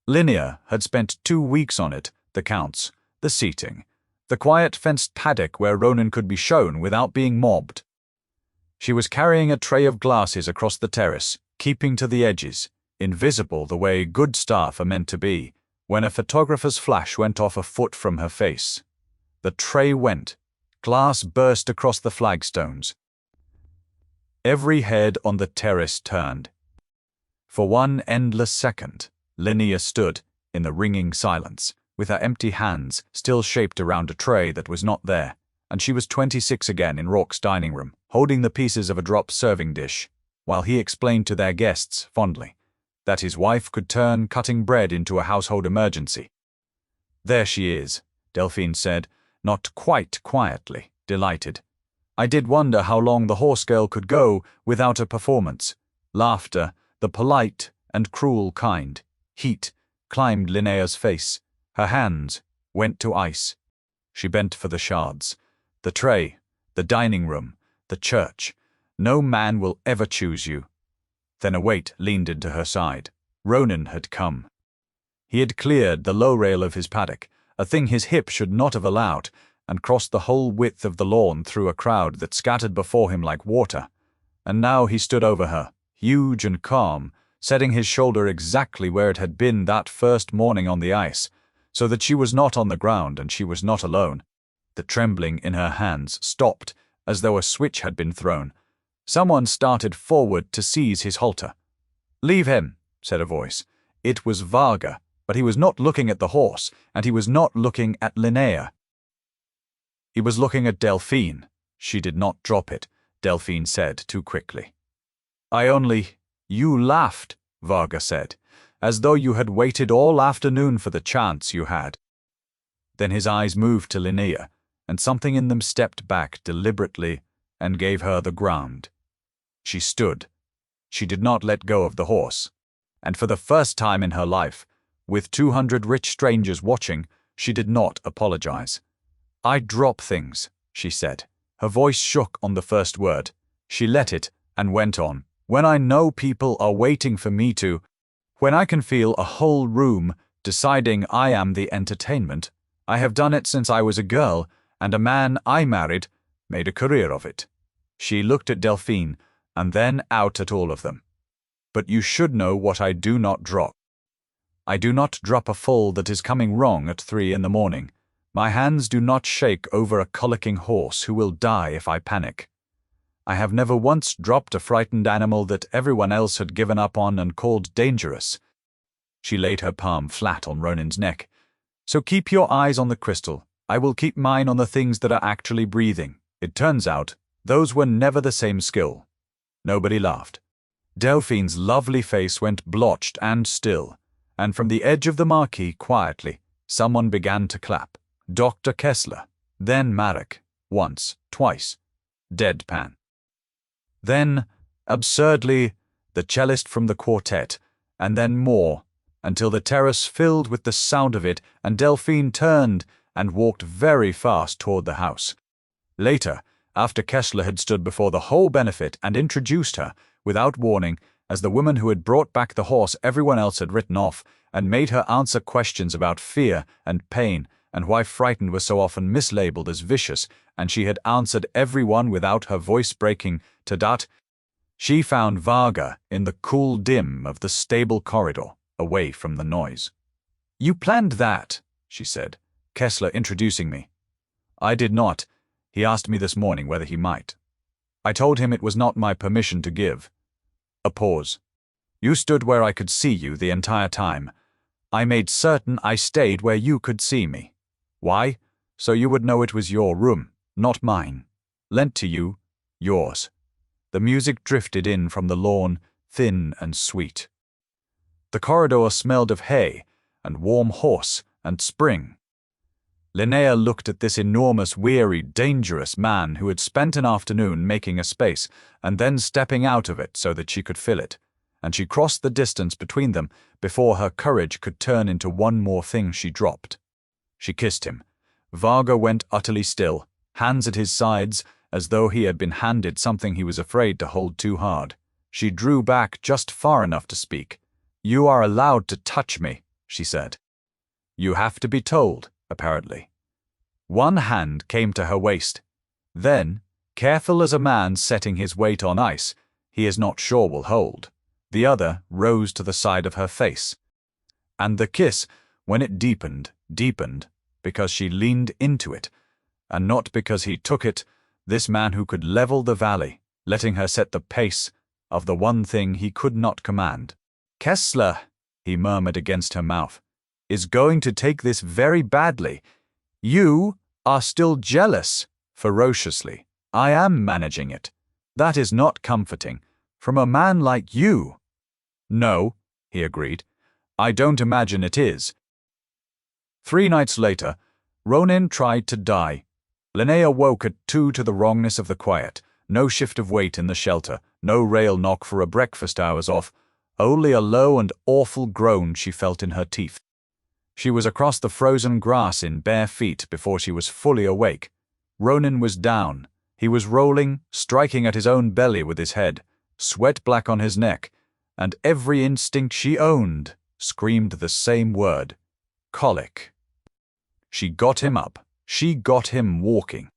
Linnea had spent 2 weeks on it, the counts, the seating, the quiet fenced paddock where Ronan could be shown without being mobbed. She was carrying a tray of glasses across the terrace, keeping to the edges, invisible the way good staff are meant to be, when a photographer's flash went off a foot from her face. The tray went. Glass burst across the flagstones. Every head on the terrace turned. For one endless second, Linnea stood, in the ringing silence, with her empty hands still shaped around a tray that was not there, and she was 26 again in Rourke's dining room, holding the pieces of a drop serving dish. while he explained to their guests, fondly, that his wife could turn cutting bread into a household emergency. "There she is," Delphine said, not quite quietly, delighted. "I did wonder how long the horse girl could go without a performance." Laughter, the polite and cruel kind, heat, climbed Linnea's face. Her hands went to ice. She bent for the shards. "The tray, the dining room, the church. No man will ever choose you." Then a weight leaned into her side. Ronan had come. He had cleared the low rail of his paddock, a thing his hip should not have allowed, and crossed the whole width of the lawn through a crowd that scattered before him like water. And now he stood over her, huge and calm, setting his shoulder exactly where it had been that first morning on the ice, so that she was not on the ground and she was not alone. The trembling in her hands stopped as though a switch had been thrown. Someone started forward to seize his halter. "Leave him," said a voice. It was Varga, but he was not looking at the horse, and he was not looking at Linnea. He was looking at Delphine. She did not drop it, Delphine said too quickly. "You laughed," Varga said, "as though you had waited all afternoon for the chance you had." Then his eyes moved to Linnea, and something in them stepped back deliberately and gave her the ground. She stood. She did not let go of the horse. And for the first time in her life, with 200 rich strangers watching, she did not apologize. "I drop things," she said. Her voice shook on the first word. She let it and went on. "When I know people are waiting for me to, when I can feel a whole room deciding I am the entertainment, I have done it since I was a girl, and a man I married made a career of it." She looked at Delphine, and then out at all of them. "But you should know what I do not drop. I do not drop a foal that is coming wrong at 3 in the morning. My hands do not shake over a colicking horse who will die if I panic. I have never once dropped a frightened animal that everyone else had given up on and called dangerous." She laid her palm flat on Ronan's neck. "So keep your eyes on the crystal. I will keep mine on the things that are actually breathing. It turns out, those were never the same skill." Nobody laughed. Delphine's lovely face went blotched and still, and from the edge of the marquee, quietly, someone began to clap. Dr. Kessler, then Marek, once, twice, deadpan. Then, absurdly, the cellist from the quartet, and then more, until the terrace filled with the sound of it, and Delphine turned and walked very fast toward the house. Later, after Kessler had stood before the whole benefit and introduced her, without warning, as the woman who had brought back the horse everyone else had written off, and made her answer questions about fear and pain, and why frightened was so often mislabeled as vicious, and she had answered everyone without her voice breaking to that, she found Varga in the cool dim of the stable corridor, away from the noise. "You planned that," she said, Kessler introducing me. "I did not. He asked me this morning whether he might. I told him it was not my permission to give." A pause. "You stood where I could see you the entire time. I made certain I stayed where you could see me. Why? So you would know it was your room, not mine. Lent to you, yours." The music drifted in from the lawn, thin and sweet. The corridor smelled of hay, and warm horse, and spring. Linnea looked at this enormous, weary, dangerous man who had spent an afternoon making a space, and then stepping out of it so that she could fill it, and she crossed the distance between them before her courage could turn into one more thing she dropped. She kissed him. Varga went utterly still, hands at his sides, as though he had been handed something he was afraid to hold too hard. She drew back just far enough to speak. "You are allowed to touch me," she said. "You have to be told," apparently. One hand came to her waist. Then, careful as a man setting his weight on ice, he is not sure will hold, the other rose to the side of her face. And the kiss, when it deepened, because she leaned into it, and not because he took it, this man who could level the valley, letting her set the pace of the one thing he could not command. "Kessler," he murmured against her mouth, "is going to take this very badly. You are still jealous, ferociously. I am managing it. That is not comforting. From a man like you." "No," he agreed. "I don't imagine it is." 3 nights later, Ronin tried to die. Linnea woke at 2 to the wrongness of the quiet. No shift of weight in the shelter, no rail knock for a breakfast hours off, only a low and awful groan she felt in her teeth. She was across the frozen grass in bare feet before she was fully awake. Ronin was down. He was rolling, striking at his own belly with his head, sweat black on his neck, and every instinct she owned screamed the same word: colic. She got him up. She got him walking.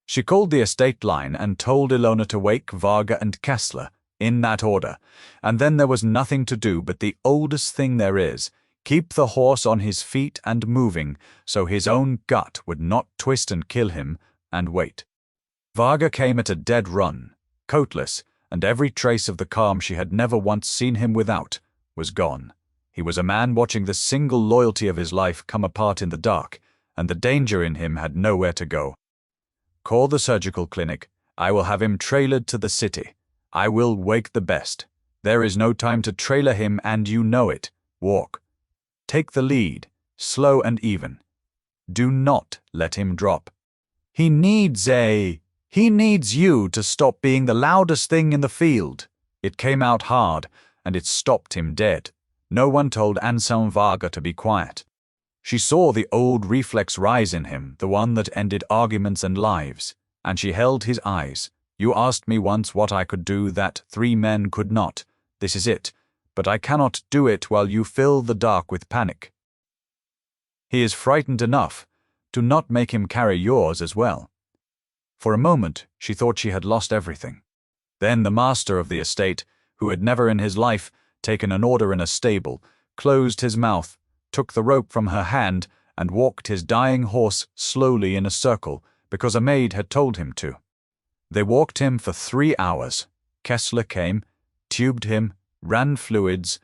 She called the estate line and told Ilona to wake Varga and Kessler, in that order, and then there was nothing to do but the oldest thing there is: keep the horse on his feet and moving so his own gut would not twist and kill him, and wait. Varga came at a dead run, coatless, and every trace of the calm she had never once seen him without was gone. He was a man watching the single loyalty of his life come apart in the dark, and the danger in him had nowhere to go. "Call the surgical clinic. I will have him trailered to the city. I will wake the best. There is no time to trailer him, and you know it. Walk. Take the lead, slow and even. Do not let him drop. He needs you to stop being the loudest thing in the field." It came out hard, and it stopped him dead. No one told Anselm Varga to be quiet. She saw the old reflex rise in him, the one that ended arguments and lives, and she held his eyes. "You asked me once what I could do that 3 men could not. This is it, but I cannot do it while you fill the dark with panic. He is frightened enough. Do not make him carry yours as well." For a moment, she thought she had lost everything. Then the master of the estate, who had never in his life taken an order in a stable, closed his mouth, took the rope from her hand, and walked his dying horse slowly in a circle because a maid had told him to. They walked him for 3 hours. Kessler came, tubed him, ran fluids,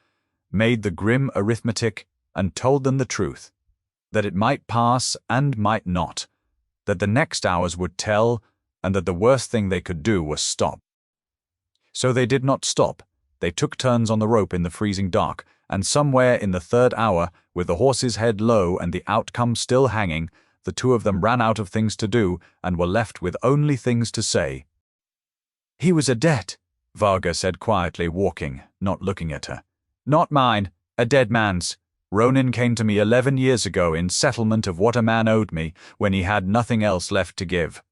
made the grim arithmetic, and told them the truth, that it might pass and might not, that the next hours would tell, and that the worst thing they could do was stop. So they did not stop. They took turns on the rope in the freezing dark, and somewhere in the 3rd hour, with the horse's head low and the outcome still hanging, the 2 of them ran out of things to do and were left with only things to say. "He was a debt," Varga said quietly, walking, not looking at her. "Not mine, a dead man's. Ronin came to me 11 years ago in settlement of what a man owed me when he had nothing else left to give.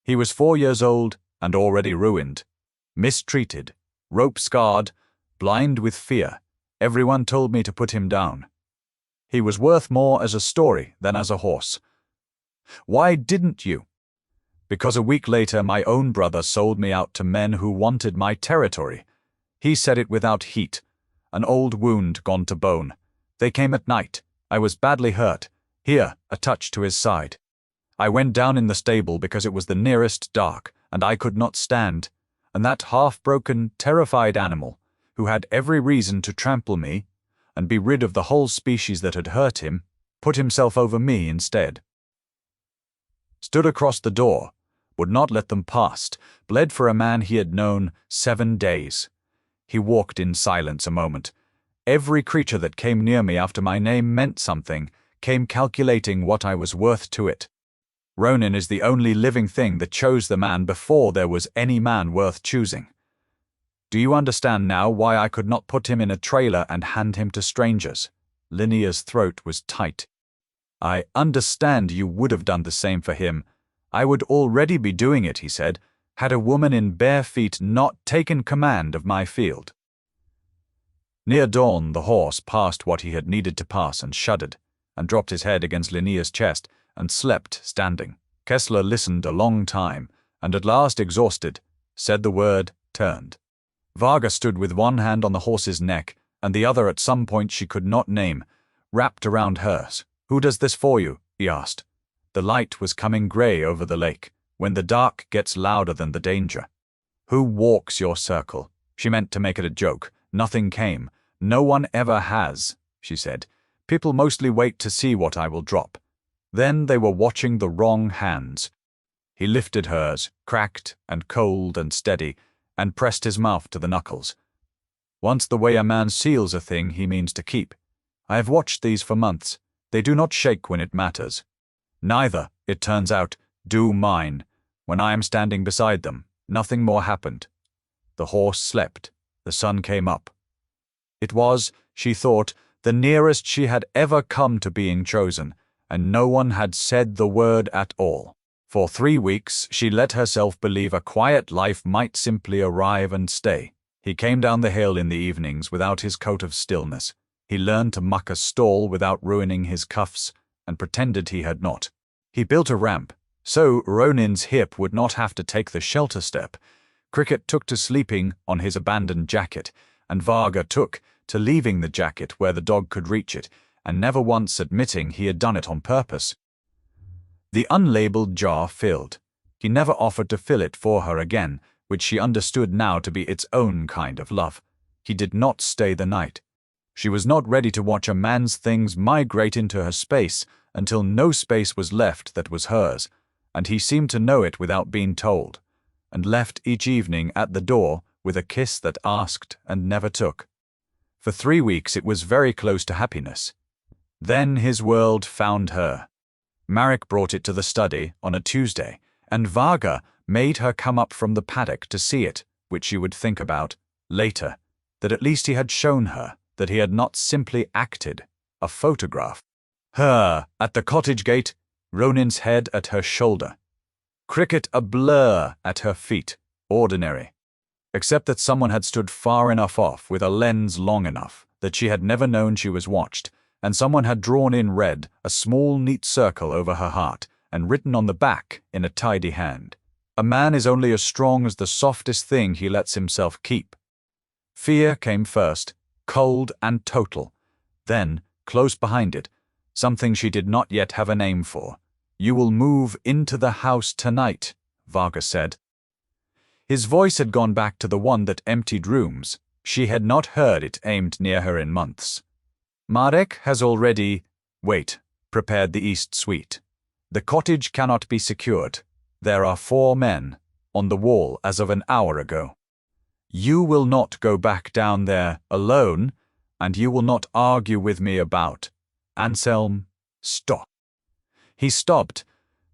He was 4 years old and already ruined, mistreated, rope-scarred, blind with fear. Everyone told me to put him down. He was worth more as a story than as a horse. Why didn't you? Because a week later my own brother sold me out to men who wanted my territory. He said it without heat, an old wound gone to bone. They came at night. I was badly hurt. Here, a touch to his side. I went down in the stable because it was the nearest dark, and I could not stand. And that half-broken, terrified animal, who had every reason to trample me and be rid of the whole species that had hurt him, put himself over me instead. Stood across the door, would not let them past, bled for a man he had known 7 days. He walked in silence a moment. Every creature that came near me after my name meant something, came calculating what I was worth to it. Ronin is the only living thing that chose the man before there was any man worth choosing. Do you understand now why I could not put him in a trailer and hand him to strangers? Linnea's throat was tight. I understand you would have done the same for him. I would already be doing it, he said, had a woman in bare feet not taken command of my field. Near dawn, the horse passed what he had needed to pass and shuddered, and dropped his head against Linnea's chest, and slept standing. Kessler listened a long time, and at last, exhausted, said the word, turned. Varga stood with one hand on the horse's neck, and the other at some point she could not name, wrapped around hers. "Who does this for you?" he asked. The light was coming grey over the lake, when the dark gets louder than the danger. "Who walks your circle?" She meant to make it a joke. Nothing came. "No one ever has," she said. "People mostly wait to see what I will drop." Then they were watching the wrong hands. He lifted hers, cracked and cold and steady, and pressed his mouth to the knuckles. Once the way a man seals a thing he means to keep. I have watched these for months. They do not shake when it matters. Neither, it turns out, do mine. When I am standing beside them, nothing more happened. The horse slept. The sun came up. It was, she thought, the nearest she had ever come to being chosen, and no one had said the word at all. For 3 weeks she let herself believe a quiet life might simply arrive and stay. He came down the hill in the evenings without his coat of stillness. He learned to muck a stall without ruining his cuffs, and pretended he had not. He built a ramp, so Ronin's hip would not have to take the shelter step. Cricket took to sleeping on his abandoned jacket, and Varga took to leaving the jacket where the dog could reach it, and never once admitting he had done it on purpose. The unlabeled jar filled. He never offered to fill it for her again, which she understood now to be its own kind of love. He did not stay the night. She was not ready to watch a man's things migrate into her space until no space was left that was hers, and he seemed to know it without being told, and left each evening at the door with a kiss that asked and never took. For 3 weeks it was very close to happiness. Then his world found her. Marek brought it to the study on a Tuesday, and Varga made her come up from the paddock to see it, which she would think about later, that at least he had shown her, that he had not simply acted, a photograph. Her, at the cottage gate, Ronin's head at her shoulder. Cricket a blur at her feet, ordinary. Except that someone had stood far enough off with a lens long enough that she had never known she was watched, and someone had drawn in red a small neat circle over her heart and written on the back in a tidy hand, "A man is only as strong as the softest thing he lets himself keep." Fear came first, cold and total. Then, close behind it, something she did not yet have a name for. "You will move into the house tonight," Varga said. His voice had gone back to the one that emptied rooms. She had not heard it aimed near her in months. Marek has already, prepared the East Suite. The cottage cannot be secured. There are 4 men on the wall as of an hour ago. You will not go back down there alone, and you will not argue with me about. Anselm, stop. He stopped,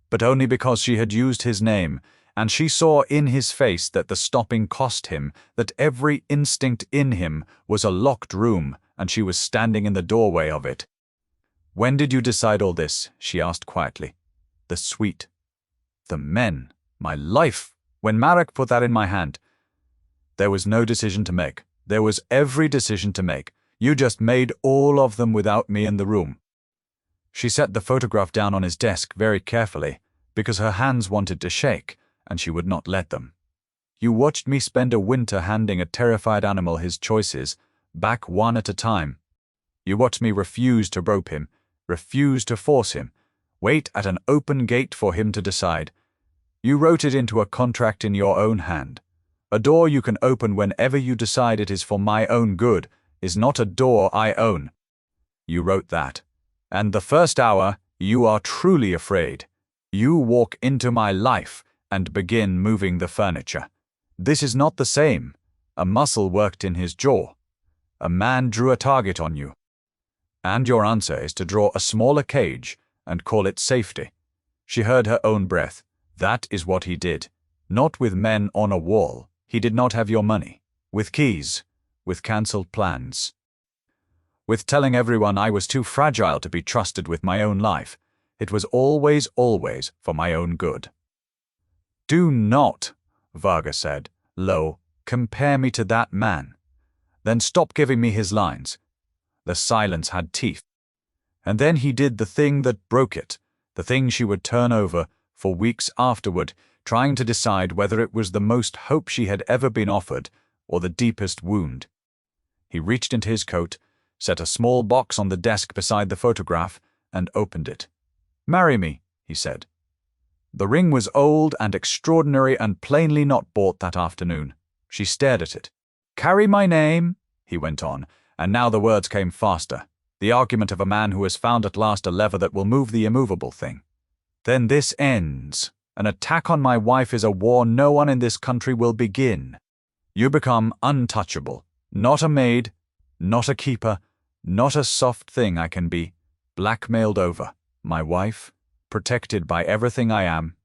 but only because she had used his name, and she saw in his face that the stopping cost him, that every instinct in him was a locked room, and she was standing in the doorway of it. "When did you decide all this?" she asked quietly. "The suite. The men. My life. When Marek put that in my hand." "There was no decision to make. There was every decision to make. You just made all of them without me in the room." She set the photograph down on his desk very carefully, because her hands wanted to shake, and she would not let them. "You watched me spend a winter handing a terrified animal his choices, back one at a time. You watched me refuse to rope him, refuse to force him, wait at an open gate for him to decide. You wrote it into a contract in your own hand. A door you can open whenever you decide it is for my own good is not a door I own. You wrote that. And the first hour, you are truly afraid. You walk into my life and begin moving the furniture. This is not the same. A muscle worked in his jaw. A man drew a target on you. And your answer is to draw a smaller cage and call it safety." She heard her own breath. "That is what he did. Not with men on a wall. He did not have your money. With keys. With cancelled plans. With telling everyone I was too fragile to be trusted with my own life. It was always for my own good." "Do not," Varga said, low, "compare me to that man. Then stop giving me his lines." The silence had teeth. And then he did the thing that broke it, the thing she would turn over for weeks afterward, trying to decide whether it was the most hope she had ever been offered or the deepest wound. He reached into his coat, set a small box on the desk beside the photograph, and opened it. "Marry me," he said. The ring was old and extraordinary and plainly not bought that afternoon. She stared at it. "Carry my name," he went on, and now the words came faster, the argument of a man who has found at last a lever that will move the immovable thing. "Then this ends. An attack on my wife is a war no one in this country will begin." You become untouchable, not a maid, not a keeper, not a soft thing I can be, blackmailed over, my wife, protected by everything I am.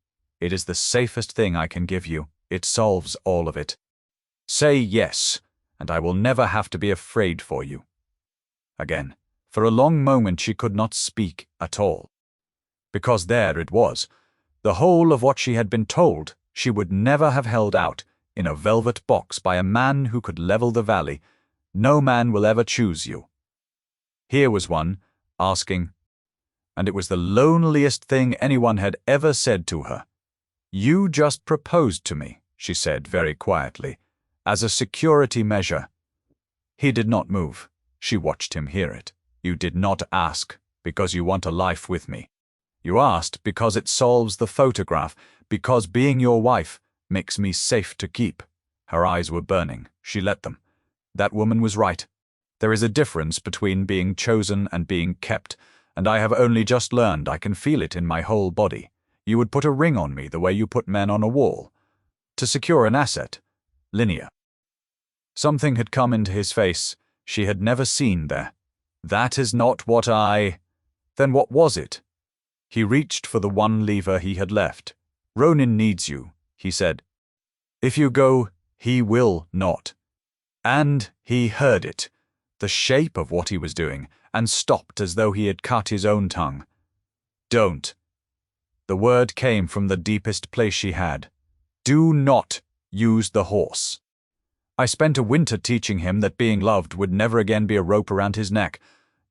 It is the safest thing I can give you. It solves all of it. Say yes, and I will never have to be afraid for you. Again, for a long moment she could not speak at all. Because there it was, the whole of what she had been told she would never have held out, in a velvet box by a man who could level the valley. No man will ever choose you. Here was one, asking, and it was the loneliest thing anyone had ever said to her. You just proposed to me, she said very quietly, as a security measure. He did not move. She watched him hear it. You did not ask because you want a life with me. You asked because it solves the photograph, because being your wife makes me safe to keep. Her eyes were burning. She let them. That woman was right. There is a difference between being chosen and being kept, and I have only just learned. I can feel it in my whole body. You would put a ring on me the way you put men on a wall. To secure an asset. Linear. Something had come into his face she had never seen there. That is not what I... Then what was it? He reached for the one lever he had left. Ronin needs you, he said. If you go, he will not. And he heard it, the shape of what he was doing, and stopped as though he had cut his own tongue. Don't. The word came from the deepest place she had. Do not use the horse. I spent a winter teaching him that being loved would never again be a rope around his neck.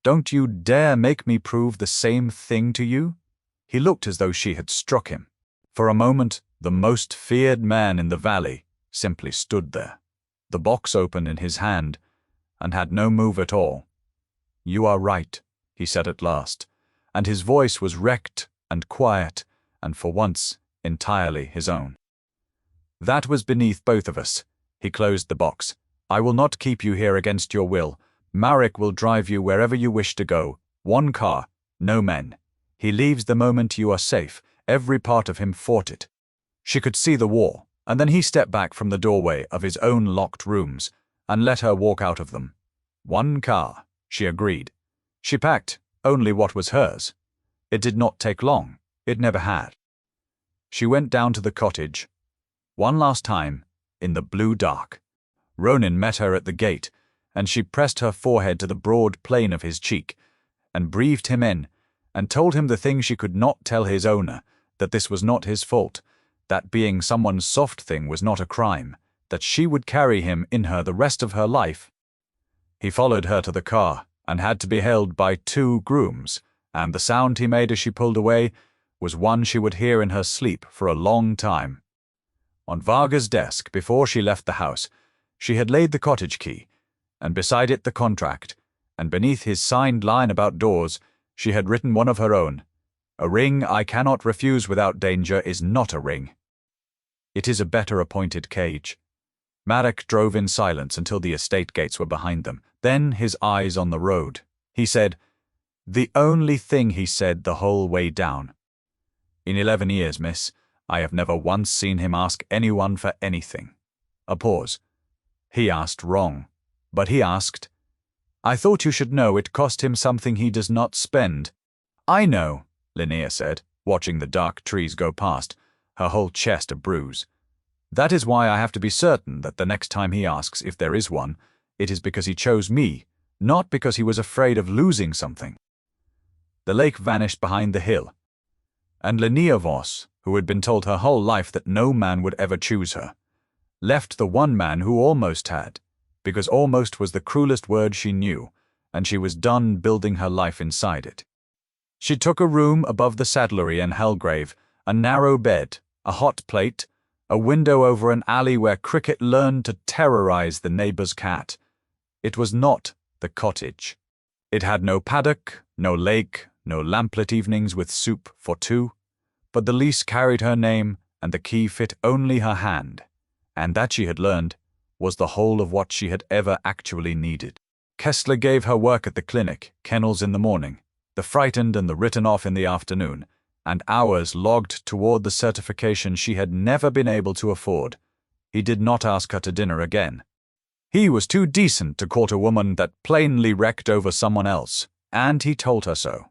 Don't you dare make me prove the same thing to you? He looked as though she had struck him. For a moment, the most feared man in the valley simply stood there, the box open in his hand, and had no move at all. You are right, he said at last, and his voice was wrecked and quiet, and for once entirely his own. That was beneath both of us. He closed the box. I will not keep you here against your will. Marek will drive you wherever you wish to go. One car, no men. He leaves the moment you are safe. Every part of him fought it. She could see the war, and then he stepped back from the doorway of his own locked rooms and let her walk out of them. One car, she agreed. She packed only what was hers. It did not take long. It never had. She went down to the cottage. One last time, in the blue dark. Ronin met her at the gate, and she pressed her forehead to the broad plane of his cheek, and breathed him in, and told him the thing she could not tell his owner, that this was not his fault, that being someone's soft thing was not a crime, that she would carry him in her the rest of her life. He followed her to the car, and had to be held by 2 grooms, and the sound he made as she pulled away was one she would hear in her sleep for a long time. On Varga's desk, before she left the house, she had laid the cottage key, and beside it the contract, and beneath his signed line about doors, she had written one of her own. A ring I cannot refuse without danger is not a ring. It is a better appointed cage. Marek drove in silence until the estate gates were behind them, then his eyes on the road. He said, the only thing he said the whole way down. In 11 years, miss, I have never once seen him ask anyone for anything. A pause. He asked wrong, but he asked, I thought you should know it cost him something he does not spend. I know, Linnea said, watching the dark trees go past, her whole chest a bruise. That is why I have to be certain that the next time he asks if there is one, it is because he chose me, not because he was afraid of losing something. The lake vanished behind the hill, and Linnea Voss, who had been told her whole life that no man would ever choose her, left the one man who almost had, because almost was the cruelest word she knew, and she was done building her life inside it. She took a room above the saddlery and Hellgrave, a narrow bed, a hot plate, a window over an alley where Cricket learned to terrorize the neighbor's cat. It was not the cottage. It had no paddock, no lake, no lamplit evenings with soup for 2, but the lease carried her name and the key fit only her hand, and that she had learned was the whole of what she had ever actually needed. Kessler gave her work at the clinic, kennels in the morning, the frightened and the written off in the afternoon, and hours logged toward the certification she had never been able to afford. he did not ask her to dinner again. He was too decent to court a woman that plainly wrecked over someone else, and he told her so.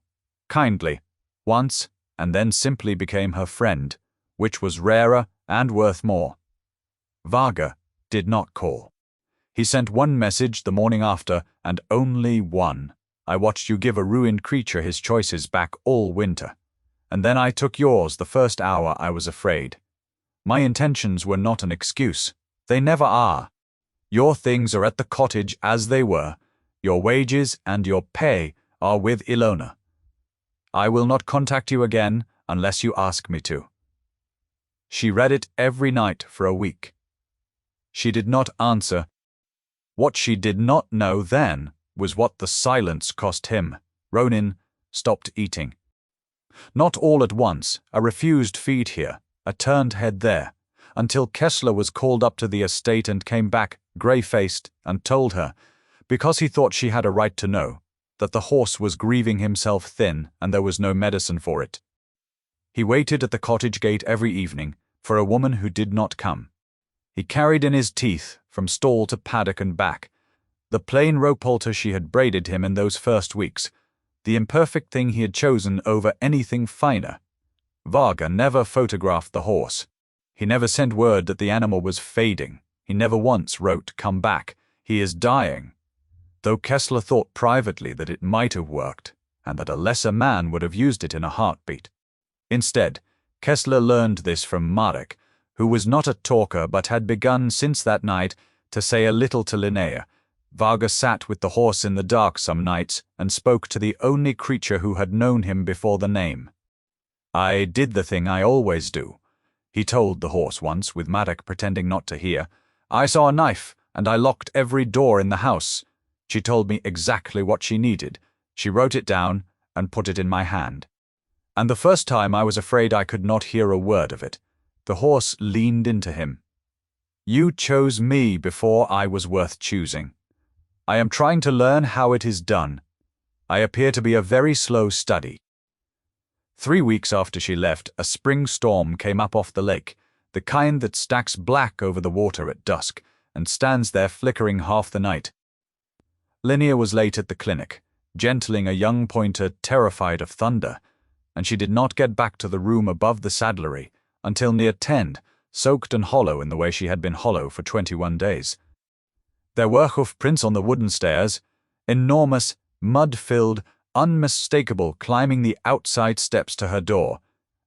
Kindly, once, and then simply became her friend, which was rarer and worth more. Varga did not call. He sent one message the morning after, and only one. I watched you give a ruined creature his choices back all winter, and then I took yours the first hour I was afraid. My intentions were not an excuse. They never are. Your things are at the cottage as they were. Your wages and your pay are with Ilona. I will not contact you again unless you ask me to. She read it every night for a week. She did not answer. What she did not know then was what the silence cost him. Ronin stopped eating. Not all at once, a refused feed here, a turned head there, until Kessler was called up to the estate and came back, grey-faced, and told her, because he thought she had a right to know, that the horse was grieving himself thin and there was no medicine for it. He waited at the cottage gate every evening for a woman who did not come. He carried in his teeth, from stall to paddock and back, the plain rope halter she had braided him in those first weeks, the imperfect thing he had chosen over anything finer. Varga never photographed the horse. He never sent word that the animal was fading. He never once wrote, "Come back, he is dying," though Kessler thought privately that it might have worked, and that a lesser man would have used it in a heartbeat. Instead, Kessler learned this from Marek, who was not a talker but had begun since that night to say a little to Linnea. Varga sat with the horse in the dark some nights and spoke to the only creature who had known him before the name. "I did the thing I always do," he told the horse once, with Marek pretending not to hear. "I saw a knife, and I locked every door in the house. She told me exactly what she needed. She wrote it down and put it in my hand. And the first time I was afraid I could not hear a word of it. The horse leaned into him. You chose me before I was worth choosing. I am trying to learn how it is done. I appear to be a very slow study." 3 weeks after she left, a spring storm came up off the lake, the kind that stacks black over the water at dusk and stands there flickering half the night. Linnea was late at the clinic, gentling a young pointer terrified of thunder, and she did not get back to the room above the saddlery until near 10, soaked and hollow in the way she had been hollow for 21 days. There were hoof prints on the wooden stairs, enormous, mud-filled, unmistakable, climbing the outside steps to her door,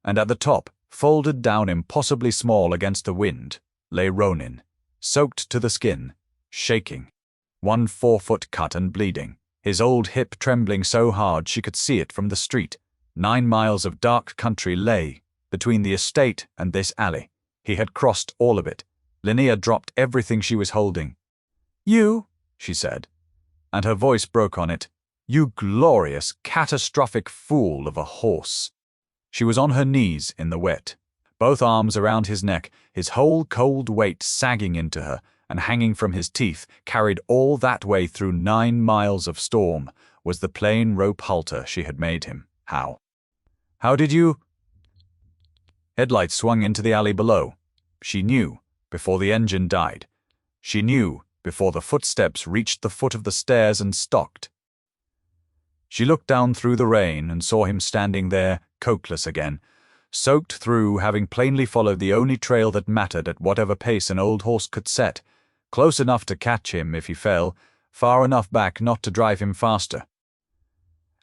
and at the top, folded down impossibly small against the wind, lay Ronin, soaked to the skin, shaking, 1 4-foot cut and bleeding, his old hip trembling so hard she could see it from the street. 9 miles of dark country lay between the estate and this alley. He had crossed all of it. Linnea dropped everything she was holding. "You," she said, and her voice broke on it, "you glorious, catastrophic fool of a horse." She was on her knees in the wet, both arms around his neck, his whole cold weight sagging into her and hanging from his teeth, carried all that way through 9 miles of storm, was the plain rope halter she had made him. How did you? Headlights swung into the alley below. She knew, before the engine died. She knew, before the footsteps reached the foot of the stairs and stopped. She looked down through the rain and saw him standing there, coatless again, soaked through, having plainly followed the only trail that mattered at whatever pace an old horse could set, close enough to catch him if he fell, far enough back not to drive him faster.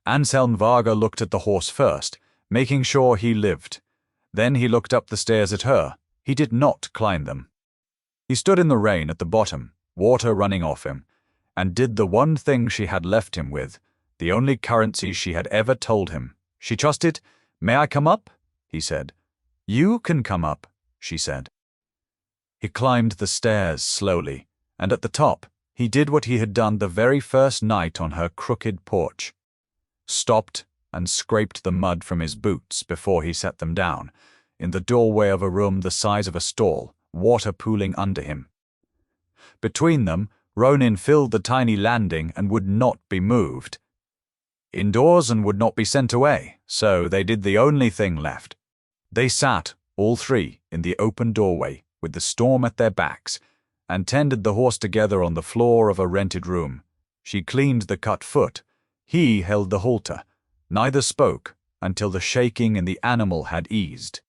Anselm Varga looked at the horse first, making sure he lived. Then he looked up the stairs at her. He did not climb them. He stood in the rain at the bottom, water running off him, and did the one thing she had left him with, the only currency she had ever told him. She trusted. "May I come up?" he said. "You can come up," she said. He climbed the stairs slowly, and at the top, he did what he had done the very first night on her crooked porch. Stopped and scraped the mud from his boots before he set them down, in the doorway of a room the size of a stall, water pooling under him. Between them, Ronin filled the tiny landing and would not be moved. Indoors and would not be sent away, so they did the only thing left. They sat, all three, in the open doorway, with the storm at their backs, and tended the horse together on the floor of a rented room. She cleaned the cut foot. He held the halter. Neither spoke until the shaking in the animal had eased.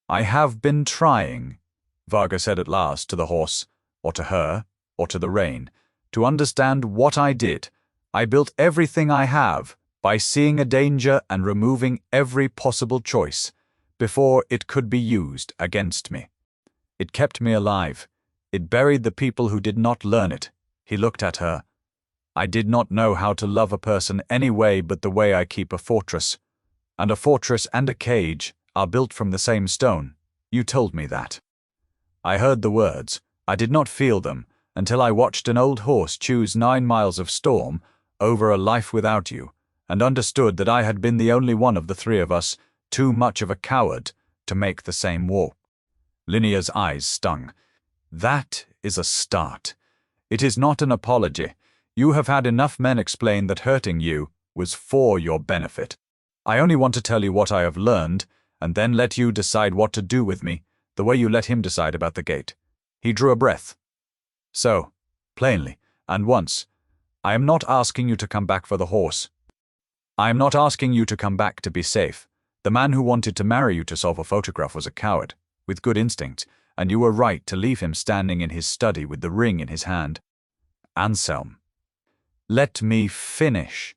"I have been trying," Varga said at last to the horse, or to her, or to the rain, "to understand what I did. I built everything I have by seeing a danger and removing every possible choice before it could be used against me. It kept me alive. It buried the people who did not learn it." He looked at her. "I did not know how to love a person any way but the way I keep a fortress. And a fortress and a cage are built from the same stone. You told me that." I heard the words. I did not feel them until I watched an old horse choose 9 miles of storm over a life without you, and understood that I had been the only one of the 3 of us too much of a coward to make the same walk. Linnea's eyes stung. "That is a start. It is not an apology. You have had enough men explain that hurting you was for your benefit. I only want to tell you what I have learned, and then let you decide what to do with me, the way you let him decide about the gate." He drew a breath. "So, plainly, and once, I am not asking you to come back for the horse. I am not asking you to come back to be safe. The man who wanted to marry you to solve a photograph was a coward, with good instincts, and you were right to leave him standing in his study with the ring in his hand. Anselm, let me finish,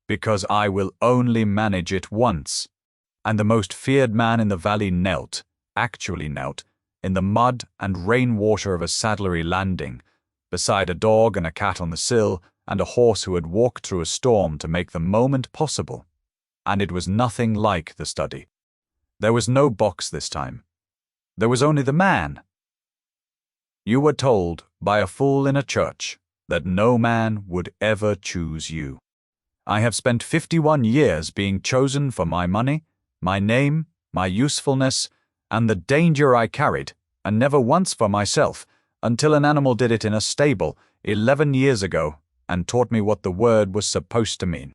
because I will only manage it once." And the most feared man in the valley knelt, actually knelt, in the mud and rainwater of a saddlery landing, beside a dog and a cat on the sill, and a horse who had walked through a storm to make the moment possible. And it was nothing like the study. There was no box this time. There was only the man. You were told by a fool in a church that no man would ever choose you. I have spent 51 years being chosen for my money, my name, my usefulness, and the danger I carried, and never once for myself, until an animal did it in a stable 11 years ago and taught me what the word was supposed to mean.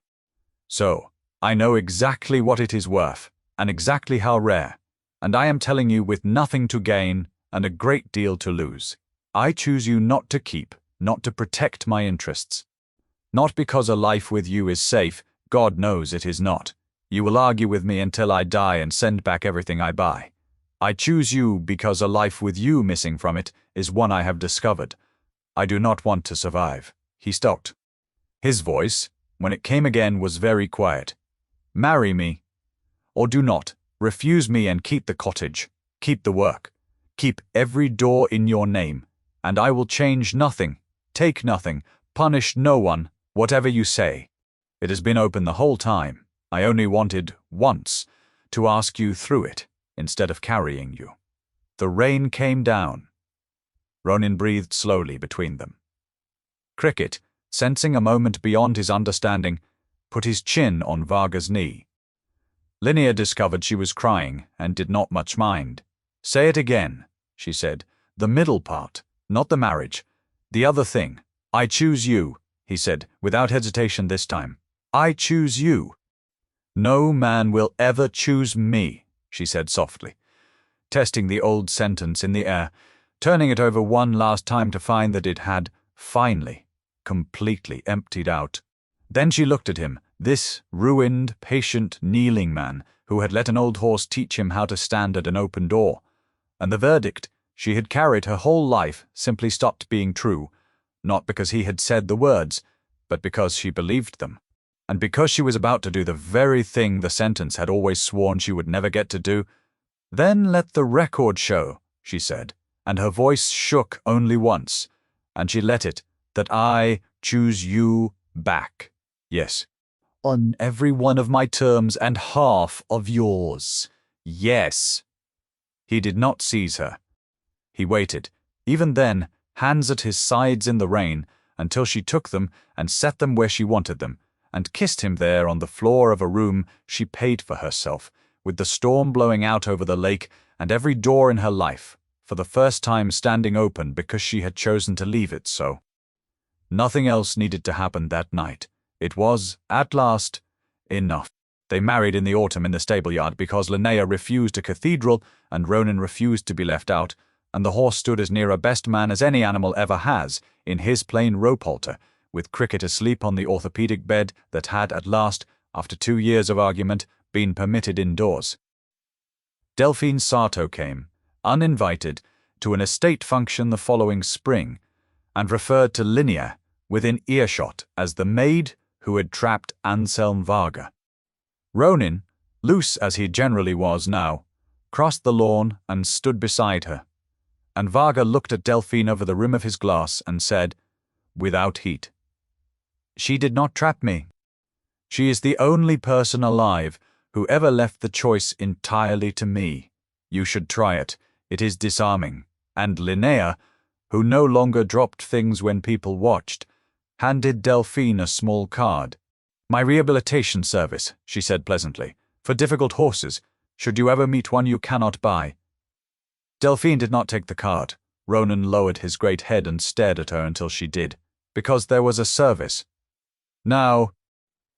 So, I know exactly what it is worth, and exactly how rare, and I am telling you with nothing to gain and a great deal to lose. I choose you not to keep, not to protect my interests. Not because a life with you is safe, God knows it is not. You will argue with me until I die and send back everything I buy. I choose you because a life with you missing from it is one I have discovered. I do not want to survive." He stopped. His voice, when it came again, was very quiet. "Marry me, or do not. Refuse me and keep the cottage, keep the work, keep every door in your name, and I will change nothing, take nothing, punish no one, whatever you say. It has been open the whole time. I only wanted, once, to ask you through it, instead of carrying you." The rain came down. Ronin breathed slowly between them. Cricket, sensing a moment beyond his understanding, put his chin on Varga's knee. Linnea discovered she was crying and did not much mind. "Say it again," she said. "The middle part, not the marriage. The other thing. I choose you," he said, without hesitation this time. "I choose you." "No man will ever choose me," she said softly, testing the old sentence in the air, turning it over one last time to find that it had, finally, completely emptied out. Then she looked at him, this ruined, patient, kneeling man who had let an old horse teach him how to stand at an open door, and the verdict she had carried her whole life simply stopped being true, not because he had said the words, but because she believed them. And because she was about to do the very thing the sentence had always sworn she would never get to do. "Then let the record show," she said, and her voice shook only once, and she let it, "that I choose you back. Yes. On every one of my terms and half of yours. Yes." He did not seize her. He waited, even then, hands at his sides in the rain, until she took them and set them where she wanted them, and kissed him there on the floor of a room she paid for herself, with the storm blowing out over the lake and every door in her life, for the first time standing open because she had chosen to leave it so. Nothing else needed to happen that night. It was, at last, enough. They married in the autumn in the stable yard because Linnea refused a cathedral and Ronin refused to be left out, and the horse stood as near a best man as any animal ever has, in his plain rope halter, with Cricket asleep on the orthopedic bed that had at last, after 2 years of argument, been permitted indoors. Delphine Sarto came, uninvited, to an estate function the following spring, and referred to Linnea, within earshot, as the maid who had trapped Anselm Varga. Ronin, loose as he generally was now, crossed the lawn and stood beside her, and Varga looked at Delphine over the rim of his glass and said, without heat, "She did not trap me. She is the only person alive who ever left the choice entirely to me. You should try it. It is disarming." And Linnea, who no longer dropped things when people watched, handed Delphine a small card. "My rehabilitation service," she said pleasantly, "for difficult horses, should you ever meet one you cannot buy." Delphine did not take the card. Ronan lowered his great head and stared at her until she did, because there was a service. Now,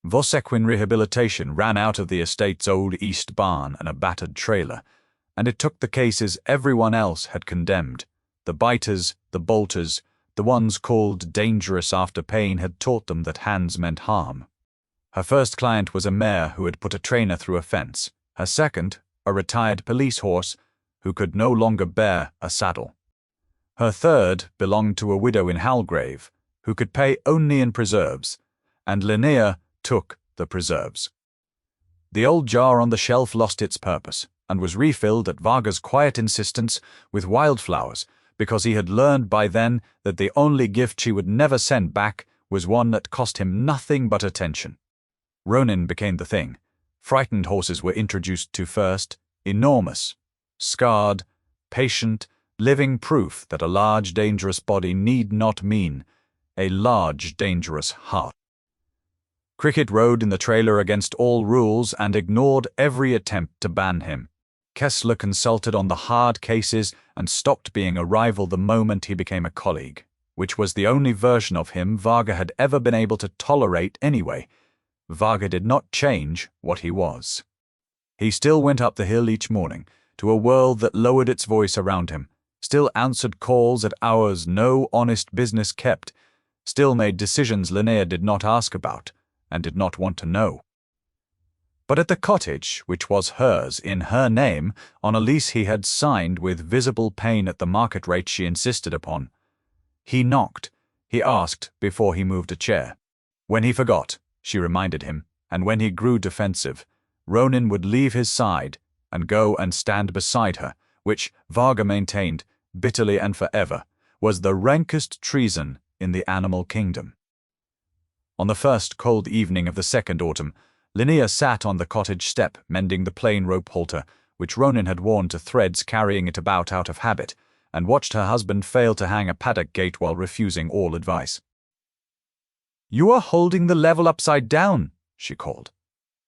Vosequin Rehabilitation ran out of the estate's old east barn and a battered trailer, and it took the cases everyone else had condemned. The biters, the bolters, the ones called dangerous after pain had taught them that hands meant harm. Her first client was a mare who had put a trainer through a fence. Her second, a retired police horse who could no longer bear a saddle. Her third belonged to a widow in Halgrave who could pay only in preserves, and Linnea took the preserves. The old jar on the shelf lost its purpose, and was refilled at Varga's quiet insistence with wildflowers, because he had learned by then that the only gift she would never send back was one that cost him nothing but attention. Ronin became the thing. Frightened horses were introduced to first, enormous, scarred, patient, living proof that a large dangerous body need not mean a large dangerous heart. Cricket rode in the trailer against all rules and ignored every attempt to ban him. Kessler consulted on the hard cases and stopped being a rival the moment he became a colleague, which was the only version of him Varga had ever been able to tolerate anyway. Varga did not change what he was. He still went up the hill each morning to a world that lowered its voice around him, still answered calls at hours no honest business kept, still made decisions Linnea did not ask about and did not want to know. But at the cottage, which was hers in her name, on a lease he had signed with visible pain at the market rate she insisted upon, he knocked, he asked before he moved a chair. When he forgot, she reminded him, and when he grew defensive, Ronin would leave his side and go and stand beside her, which, Varga maintained, bitterly and forever, was the rankest treason in the animal kingdom. On the first cold evening of the second autumn, Linnea sat on the cottage step mending the plain rope halter, which Ronin had worn to threads, carrying it about out of habit, and watched her husband fail to hang a paddock gate while refusing all advice. "You are holding the level upside down," she called.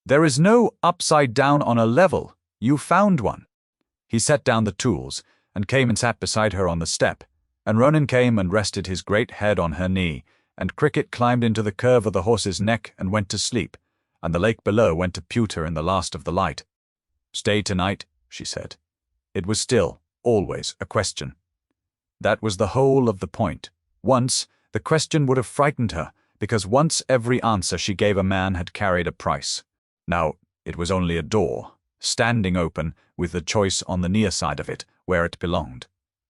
"There is no upside down on a level. You found one." He set down the tools and came and sat beside her on the step, and Ronin came and rested his great head on her knee, and Cricket climbed into the curve of the horse's neck and went to sleep, and the lake below went to pewter in the last of the light. "Stay tonight," she said. It was still, always, a question. That was the whole of the point. Once, the question would have frightened her, because once every answer she gave a man had carried a price. Now, it was only a door, standing open, with the choice on the near side of it, where it belonged.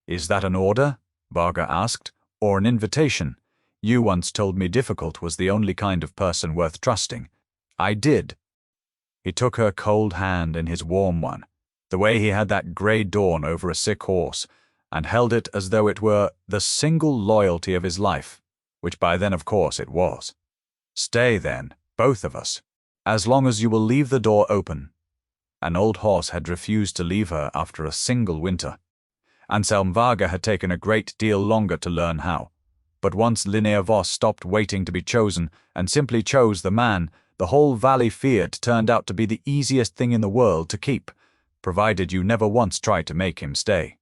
"Is that an order?" Varga asked, "or an invitation? You once told me difficult was the only kind of person worth trusting." "I did." He took her cold hand in his warm one, the way he had that grey dawn over a sick horse, and held it as though it were the single loyalty of his life, which by then of course it was. "Stay then, both of us, as long as you will leave the door open." An old horse had refused to leave her after a single winter. Anselm Varga had taken a great deal longer to learn how. But once Linnea Voss stopped waiting to be chosen and simply chose the man, the whole valley feared turned out to be the easiest thing in the world to keep, provided you never once tried to make him stay.